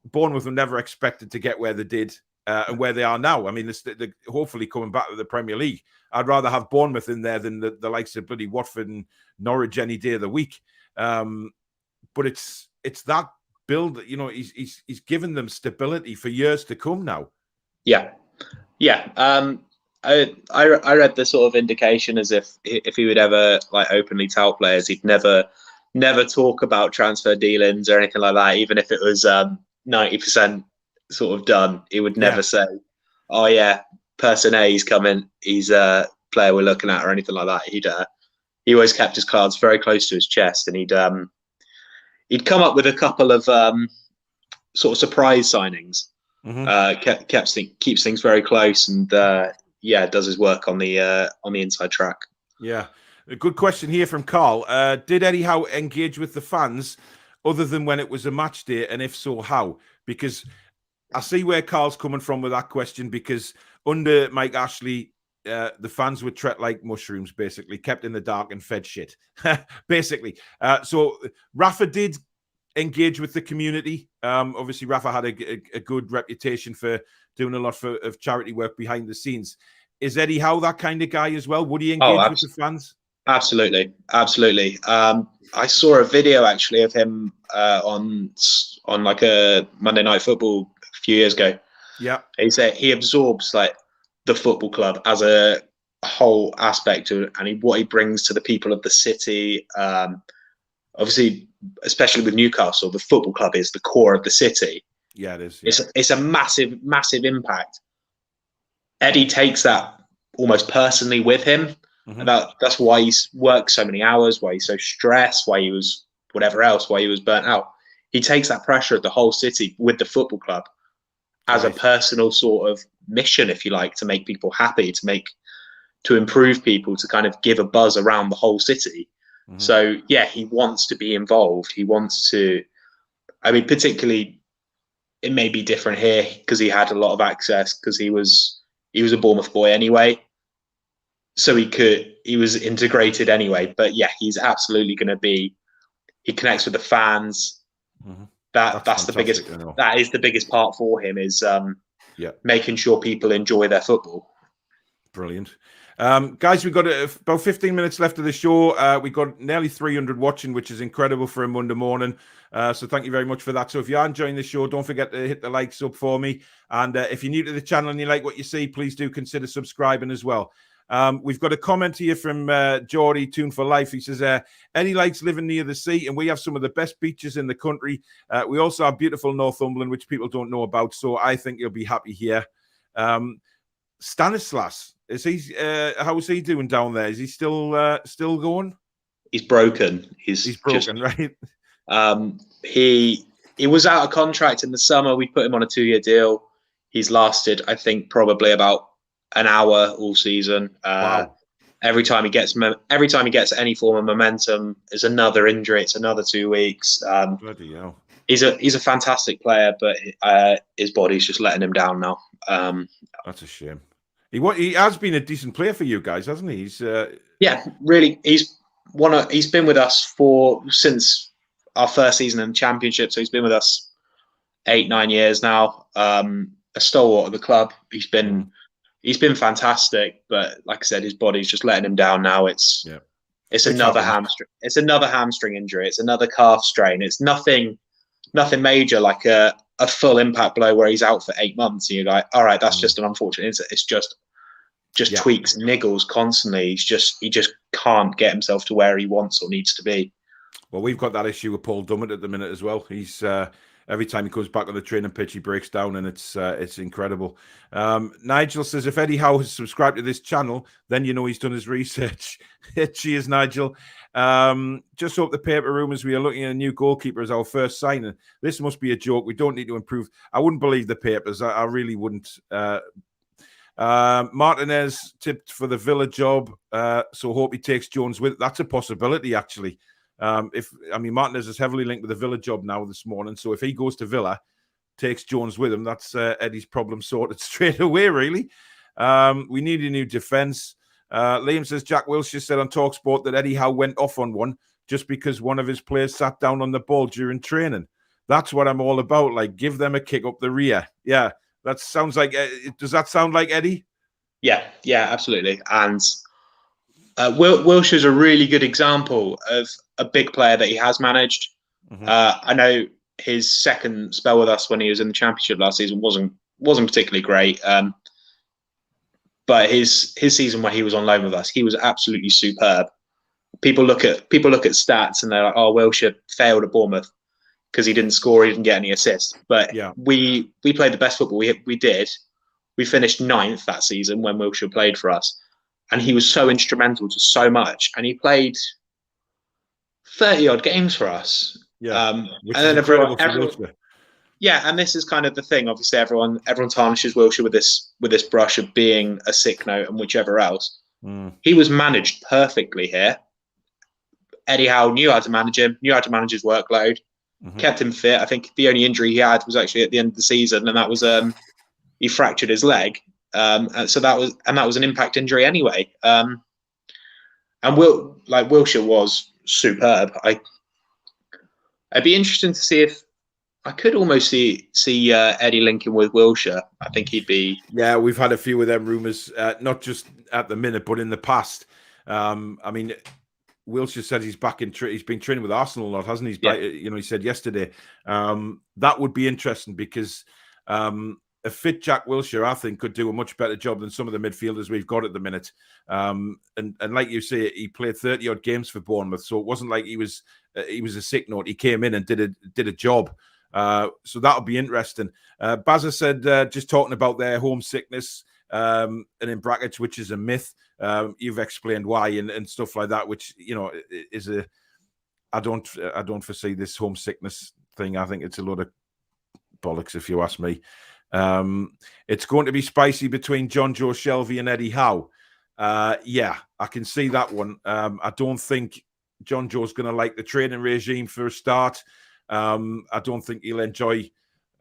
Bournemouth were never expected to get where they did and where they are now. I mean, they're hopefully coming back to the Premier League. I'd rather have Bournemouth in there than the likes of bloody Watford and Norwich any day of the week. But it's that build that, he's given them stability for years to come now. Yeah. I read the sort of indication as if he would ever openly tell players, he'd never talk about transfer dealings or anything like that, even if it was 90% sort of done. He would never say, "Oh yeah, person A, he's coming, he's a player we're looking at," or anything like that. He always kept his cards very close to his chest, and he'd come up with a couple of sort of surprise signings. Keeps things very close, and does his work on the inside track. Yeah, a good question here from Carl. Did Eddie Howe engage with the fans other than when it was a match day, and if so, how? Because I see where Carl's coming from with that question, because under Mike Ashley, the fans were treated like mushrooms, basically, kept in the dark and fed shit, basically. So Rafa did engage with the community. Obviously, Rafa had a good reputation for doing a lot of charity work behind the scenes. Is Eddie Howe that kind of guy as well? Would he engage with the fans? Absolutely. I saw a video actually of him on like a Monday Night Football a few years ago. Yeah. He said he absorbs like the football club as a whole aspect of it, and what he brings to the people of the city. Obviously, especially with Newcastle, the football club is the core of the city. Yeah, it is. Yeah. It's a massive, massive impact. Eddie takes that almost personally with him. And that's why he's worked so many hours, why he's so stressed, why he was whatever else, why he was burnt out. He takes that pressure of the whole city with the football club as a personal sort of mission, if you like, to make people happy, to improve people, to kind of give a buzz around the whole city. So yeah, he wants to be involved. He wants to, I mean, particularly it may be different here because he had a lot of access because he was a Bournemouth boy anyway. So he was integrated anyway, but yeah, he's absolutely going to be, he connects with the fans. That's the biggest, that is the biggest part for him is making sure people enjoy their football. Brilliant. Guys, we've got about 15 minutes left of the show. We've got nearly 300 watching, which is incredible for a Monday morning. So thank you very much for that. So if you are enjoying the show, don't forget to hit the likes up for me. And if you're new to the channel and you like what you see, please do consider subscribing as well. We've got a comment here from Geordie, Tune for Life. He says, Eddie likes living near the sea, and we have some of the best beaches in the country. We also have beautiful Northumberland, which people don't know about. So I think you'll be happy here. Stanislas, how is he doing down there? Is he still going? He's broken. He's broken, right? He was out of contract in the summer. We put him on a 2-year deal. He's lasted, I think, probably about an hour all season. Wow. Every time he gets any form of momentum, it's another injury. It's another 2 weeks. Bloody hell. He's a fantastic player, but his body's just letting him down now. That's a shame. He has been a decent player for you guys, hasn't he? Yeah, really. He's been with us since our first season in the Championship. So he's been with us 8-9 years now. A stalwart of the club. He's been fantastic, but like I said, his body's just letting him down now. It's another hamstring. It's another hamstring injury. It's another calf strain. It's nothing major, like a full impact blow where he's out for 8 months. And you're like, all right, that's just an unfortunate incident. It's just tweaks, niggles constantly. He just can't get himself to where he wants or needs to be. Well, we've got that issue with Paul Dummett at the minute as well. He's every time he comes back on the training pitch, he breaks down, and it's incredible. Nigel says, if Eddie Howe has subscribed to this channel, then you know he's done his research. Cheers, Nigel. Just hope the paper rumours we are looking at a new goalkeeper as our first signing. This must be a joke. We don't need to improve. I wouldn't believe the papers. I really wouldn't. Martinez tipped for the Villa job, so hope he takes Jones with. That's a possibility, actually. Martinez is heavily linked with the Villa job now this morning, so if he goes to Villa, takes Jones with him, that's Eddie's problem sorted straight away, really. We need a new defence. Liam says, Jack Wilshere said on TalkSport that Eddie Howe went off on one just because one of his players sat down on the ball during training. That's what I'm all about, like, give them a kick up the rear. Yeah, that sounds like, does that sound like Eddie? Yeah, absolutely. And Wilshere's a really good example of a big player that he has managed. I know his second spell with us when he was in the Championship last season wasn't particularly great. But his season where he was on loan with us, he was absolutely superb. People look at stats and they're like, oh, Wilshere failed at Bournemouth because he didn't score, he didn't get any assists. But yeah, we played the best football we did. We finished 9th that season when Wilshere played for us. And he was so instrumental to so much. And he played 30-odd games for us. Yeah. And then everyone, yeah, and this is kind of the thing. Obviously, everyone tarnishes Wilshere with this brush of being a sick note and whichever else. He was managed perfectly here. Eddie Howe knew how to manage him, knew how to manage his workload, kept him fit. I think the only injury he had was actually at the end of the season, and that was he fractured his leg. So that was an impact injury anyway. And Wilshere was superb. I'd be interested to see if I could almost see Eddie linking with Wilshere. I think he'd be. Yeah, we've had a few of them rumours, not just at the minute, but in the past. Wilshere said he's back in. He's been training with Arsenal a lot, hasn't he? He said yesterday. That would be interesting because a fit Jack Wilshere, I think, could do a much better job than some of the midfielders we've got at the minute. And like you say, he played 30-odd games for Bournemouth, so it wasn't like he was a sick note. He came in and did a job. So that'll be interesting. Bazza said, just talking about their homesickness, and in brackets, which is a myth. You've explained why and stuff like that, which, you know, is a. I don't foresee this homesickness thing. I think it's a lot of bollocks, if you ask me. It's going to be spicy between John Joe Shelvey and Eddie Howe. Yeah, I can see that one. I don't think John Joe's going to like the training regime for a start. I don't think he'll enjoy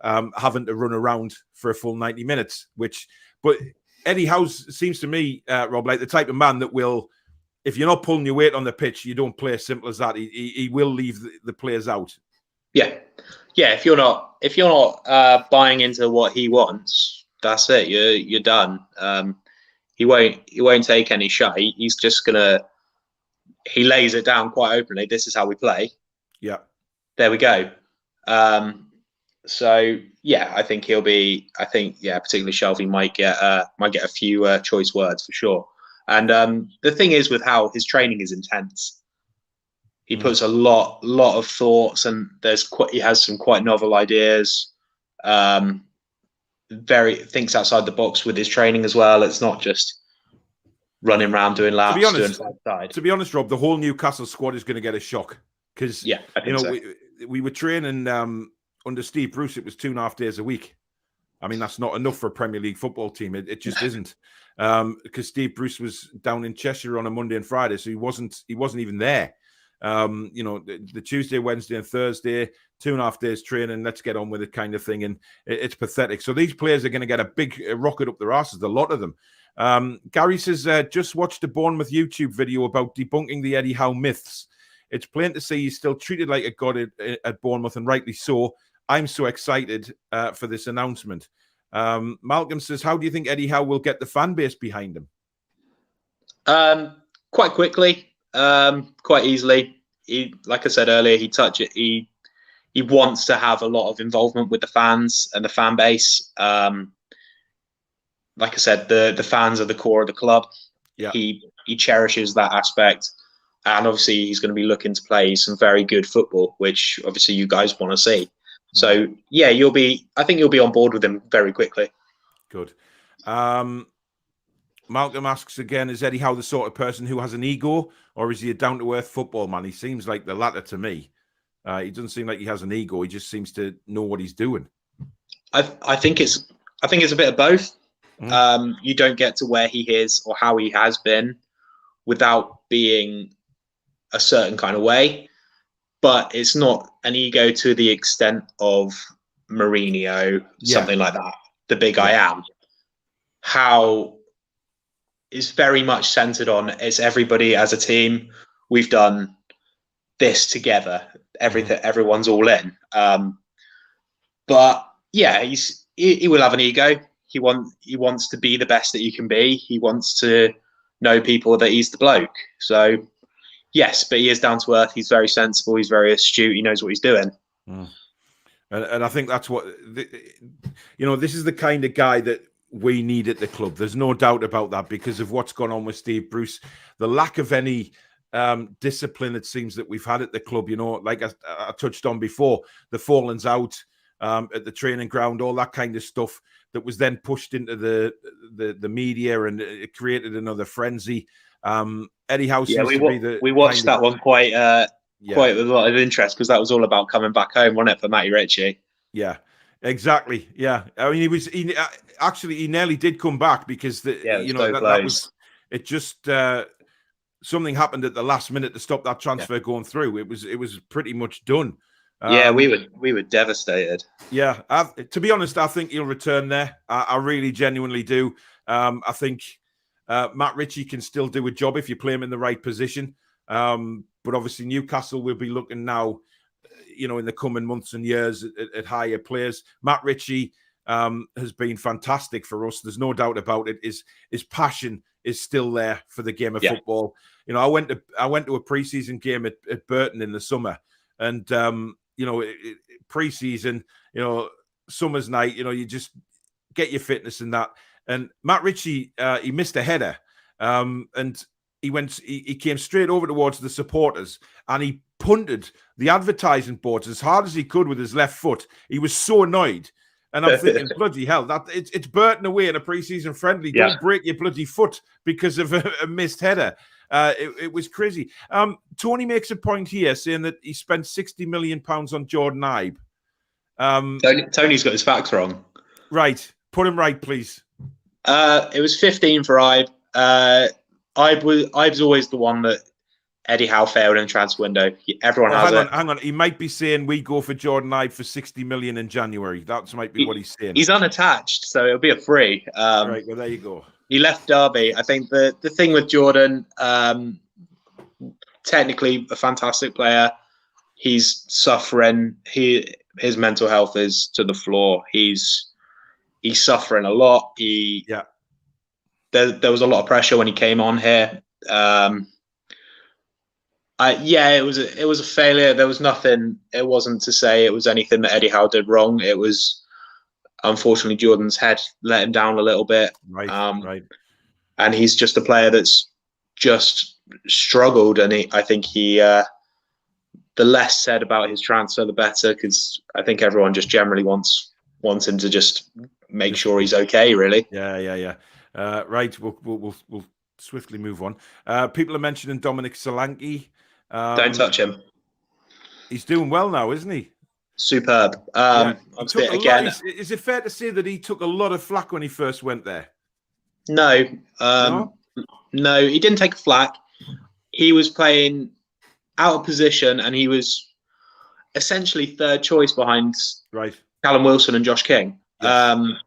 having to run around for a full 90 minutes. But Eddie Howe seems to me, Rob, like the type of man that will, if you're not pulling your weight on the pitch, you don't play as simple as that. He will leave the players out. Yeah. If you're not buying into what he wants, that's it. You're done. He won't take any shite. He's just gonna. He lays it down quite openly. This is how we play. Yeah. There we go. So yeah, I think he'll be. I think particularly Shelvey might get a few choice words for sure. And the thing is with how his training is intense. He puts a lot of thoughts, and he has some quite novel ideas. Thinks outside the box with his training as well. It's not just running around doing laps. To be honest, Rob, the whole Newcastle squad is going to get a shock because we were training under Steve Bruce. It was 2.5 days a week. I mean, that's not enough for a Premier League football team. It just isn't, because Steve Bruce was down in Cheshire on a Monday and Friday, so he wasn't even there. The Tuesday, Wednesday, and Thursday, 2.5 days training, let's get on with it kind of thing. And it's pathetic. So these players are going to get a big rocket up their asses, a lot of them. Gary says, just watched a Bournemouth YouTube video about debunking the Eddie Howe myths. It's plain to see he's still treated like a god at Bournemouth, and rightly so. I'm so excited for this announcement. Malcolm says, how do you think Eddie Howe will get the fan base behind him? Quite quickly. Quite easily. Like I said earlier, he wants to have a lot of involvement with the fans and the fan base. Like I said, the fans are the core of the club. Yeah. He cherishes that aspect, and obviously he's going to be looking to play some very good football, which obviously you guys want to see. So yeah, I think you'll be on board with him very quickly. Good. Malcolm asks again, is Eddie Howe the sort of person who has an ego, or is he a down-to-earth football man? He seems like the latter to me. He doesn't seem like he has an ego. He just seems to know what he's doing. I think it's a bit of both. You don't get to where he is or how he has been without being a certain kind of way. But it's not an ego to the extent of Mourinho, something like that. The big I am. How is very much centered on it's everybody as a team. We've done this together. Everyone's all in. But yeah, he will have an ego. He wants to be the best that he can be. He wants to know people that he's the bloke. So yes, but he is down to earth. He's very sensible. He's very astute. He knows what he's doing. And I think that's what this is the kind of guy that we need at the club. There's no doubt about that because of what's gone on with Steve Bruce, the lack of any discipline it seems that we've had at the club. Like I touched on before, the fallings out at the training ground, all that kind of stuff that was then pushed into the media, and it created another frenzy. Eddie Howe seems to be the. We watched that one quite with a lot of interest because that was all about coming back home, wasn't it, for Matty Ritchie? Yeah. Exactly. Yeah. I mean, he nearly did come back because that was it. Just something happened at the last minute to stop that transfer going through. It was pretty much done. We were devastated. Yeah. To be honest, I think he'll return there. I really genuinely do. I think Matt Ritchie can still do a job if you play him in the right position. But obviously Newcastle will be looking now, in the coming months and years at higher players. Matt Ritchie has been fantastic for us. There's no doubt about it. His passion is still there for the game of football. I went to a pre-season game at Burton in the summer, and pre-season, summer's night, get your fitness and that. And Matt Ritchie, he missed a header, and he came straight over towards the supporters, and he punted the advertising boards as hard as he could with his left foot. He was so annoyed. And I'm thinking, bloody hell, it's Burton away in a pre-season friendly. Yeah. Don't break your bloody foot because of a missed header. It was crazy. Tony makes a point here saying that he spent £60 million on Jordan Ibe. Tony's got his facts wrong. Right. Put him right, please. It was 15 for Ibe. Ibe's always the one that Eddie Howe failed in the transfer window. Everyone has it. Hang on. He might be saying we go for Jordan Ibe for 60 million in January. That might be what he's saying. He's unattached, so it'll be a free. Right. Well, there you go. He left Derby. I think the thing with Jordan, technically a fantastic player. He's suffering. His mental health is to the floor. He's suffering a lot. There was a lot of pressure when he came on here. It was a failure. There was nothing. It wasn't to say it was anything that Eddie Howe did wrong. It was, unfortunately, Jordan's head let him down a little bit. Right. Right. And he's just a player that's just struggled. And I think the less said about his transfer, the better, because I think everyone just generally wants him to just make sure he's okay. Really. Yeah. Right. We'll swiftly move on. People are mentioning Dominic Solanke. Don't touch him. He's doing well now, isn't he? Superb. Again, is it fair to say that he took a lot of flack when he first went there? No. No, he didn't take a flack. He was playing out of position, and he was essentially third choice behind Callum Wilson and Josh King. Yes.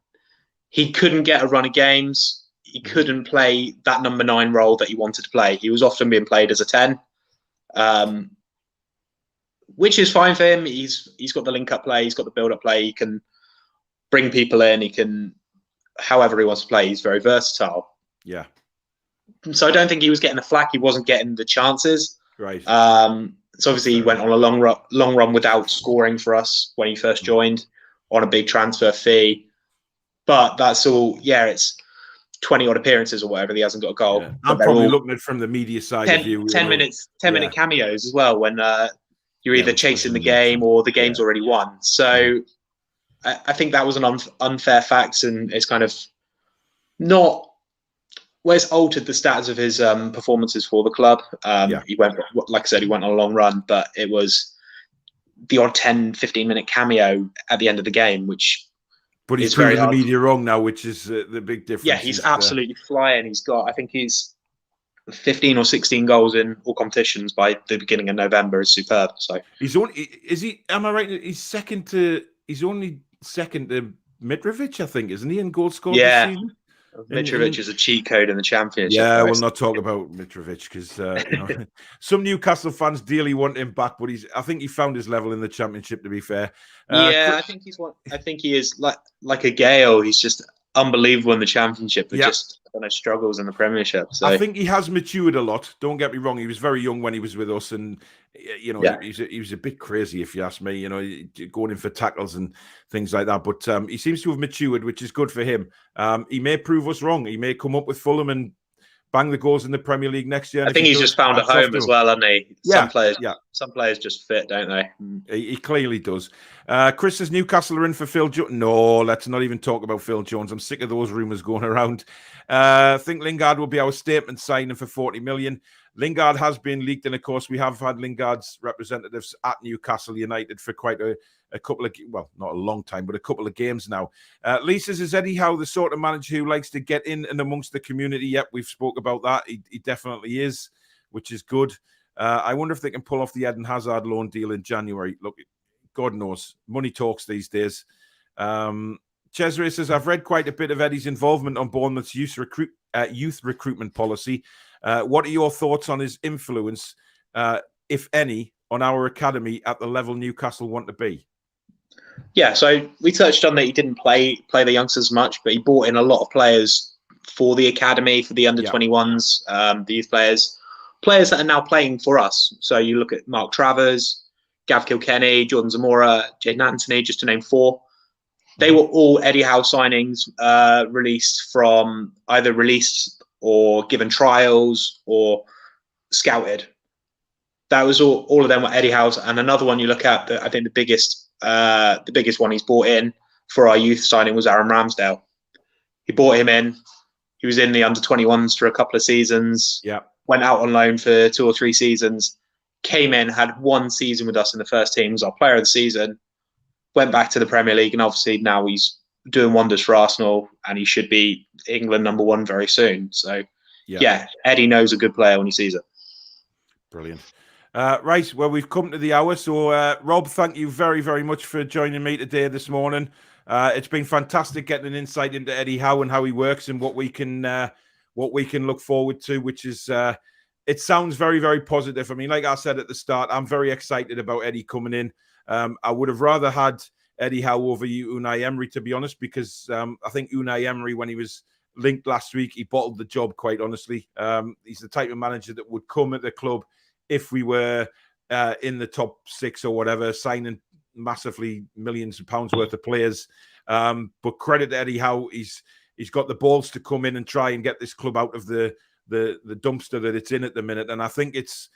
He couldn't get a run of games. He couldn't play that number 9 role that he wanted to play. He was often being played as a 10. Which is fine for him. He's got the link-up play. He's got the build-up play. He can bring people in. He can, however he wants to play. He's very versatile. Yeah. So I don't think he was getting the flack. He wasn't getting the chances. Right. So obviously he went on a long run without scoring for us when he first joined on a big transfer fee. But that's all. Yeah, it's 20-odd appearances or whatever. He hasn't got a goal. Yeah. I'm probably looking at it from the media side of view. 10 minute cameos as well when you're either chasing the game or the game's already won. So I think that was an unfair fact, and it's kind of not where it's altered the stats of his performances for the club. He went, like I said, he went on a long run, but it was the odd 10, 15-minute cameo at the end of the game, which. But he's proving the media wrong now, which is the big difference. Yeah, he's absolutely flying. I think he's 15 or 16 goals in all competitions by the beginning of November. Is superb. So am I right? He's only second to Mitrovic, I think, isn't he, in goal scoring? Yeah. This season? Mitrovic is a cheat code in the Championship. Yeah, we'll not talk about Mitrovic because some Newcastle fans dearly want him back, but I think he found his level in the Championship. To be fair, I think he is like a Gale. He's just unbelievable in the Championship, but just struggles in the Premiership. So I think he has matured a lot. Don't get me wrong; he was very young when he was with us, and he was a bit crazy, if you ask me. Going in for tackles and things like that. But he seems to have matured, which is good for him. He may prove us wrong. He may come up with Fulham and bang the goals in the Premier League next year. I think he's just found a home as well, hasn't he? Yeah, some players just fit, don't they? He clearly does. Chris says Newcastle are in for Phil Jones. No, let's not even talk about Phil Jones. I'm sick of those rumours going around. I think Lingard will be our statement signing for 40 million. Lingard has been leaked, and of course we have had Lingard's representatives at Newcastle United for quite a couple of, well, not a long time, but a couple of games now. Lee says, is Eddie Howe the sort of manager who likes to get in and amongst the community? Yep, we've spoke about that. He definitely is, which is good. I wonder if they can pull off the Eden Hazard loan deal in January. Look, God knows. Money talks these days. Cesare says, I've read quite a bit of Eddie's involvement on Bournemouth's youth recruitment policy. What are your thoughts on his influence, if any, on our academy at the level Newcastle want to be? Yeah, so we touched on that he didn't play the youngsters much, but he brought in a lot of players for the academy, for the under-21s, the youth players that are now playing for us. So you look at Mark Travers, Gav Kilkenny, Jordan Zamora, Jaden Anthony, just to name 4. They were all Eddie Howe signings, released or given trials or scouted. That was all of them were Eddie Howe's. And another one you look at, I think the biggest one he's bought in for our youth signing was Aaron Ramsdale. He bought him in. He was in the under-21s for a couple of seasons. Yeah. Went out on loan for 2 or 3 seasons. Came in, had 1 season with us in the first team. Was our player of the season. Went back to the Premier League, and obviously now he's doing wonders for Arsenal, and he should be England #1 very soon. So, yeah, Eddie knows a good player when he sees it. Brilliant. Right, well, we've come to the hour. So, Rob, thank you very, very much for joining me today this morning. It's been fantastic getting an insight into Eddie Howe and how he works and what we can look forward to, which is it sounds very, very positive. I mean, like I said at the start, I'm very excited about Eddie coming in. I would have rather had Eddie Howe over Unai Emery, to be honest, because I think Unai Emery, when he was linked last week, he bottled the job, quite honestly. He's the type of manager that would come at the club if we were in the top 6 or whatever, signing massively millions of pounds worth of players. But credit to Eddie Howe, he's got the balls to come in and try and get this club out of the dumpster that it's in at the minute. And I think it's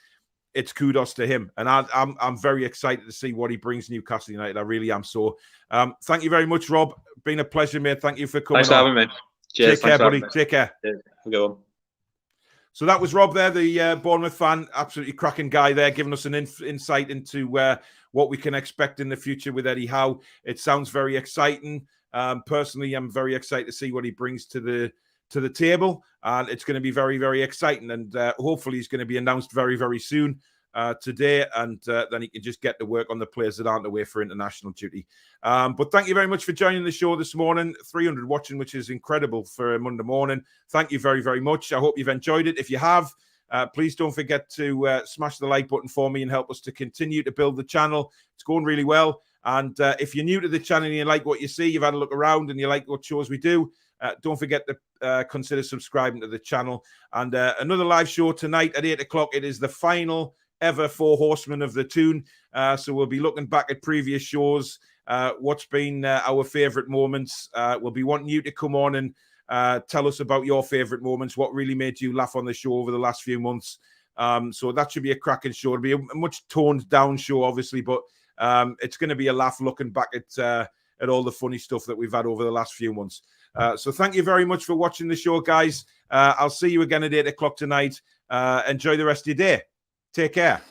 kudos to him. And I'm very excited to see what he brings Newcastle United. I really am. So thank you very much, Rob. Been a pleasure, mate. Thank you for coming. Thanks for having me. Cheers. Take care, buddy. Take care. Cheers. Go on. So that was Rob there, the Bournemouth fan. Absolutely cracking guy there, giving us an insight into what we can expect in the future with Eddie Howe. It sounds very exciting. Personally, I'm very excited to see what he brings to the table, and it's going to be very, very exciting. And hopefully, he's going to be announced very, very soon today, and then he can just get to work on the players that aren't away for international duty. But thank you very much for joining the show this morning. 300 watching, which is incredible for a Monday morning. Thank you very, very much. I hope you've enjoyed it. If you have, please don't forget to smash the like button for me and help us to continue to build the channel. It's going really well. And if you're new to the channel and you like what you see, you've had a look around and you like what shows we do, don't forget to consider subscribing to the channel. And another live show tonight at 8 o'clock. It is the final ever 4 Horsemen of the Toon. So we'll be looking back at previous shows, what's been our favourite moments. We'll be wanting you to come on and tell us about your favourite moments, what really made you laugh on the show over the last few months. So that should be a cracking show. It'll be a much toned down show, obviously, but it's going to be a laugh looking back at all the funny stuff that we've had over the last few months. So thank you very much for watching the show, guys. I'll see you again at 8 o'clock tonight. Enjoy the rest of your day. Take care.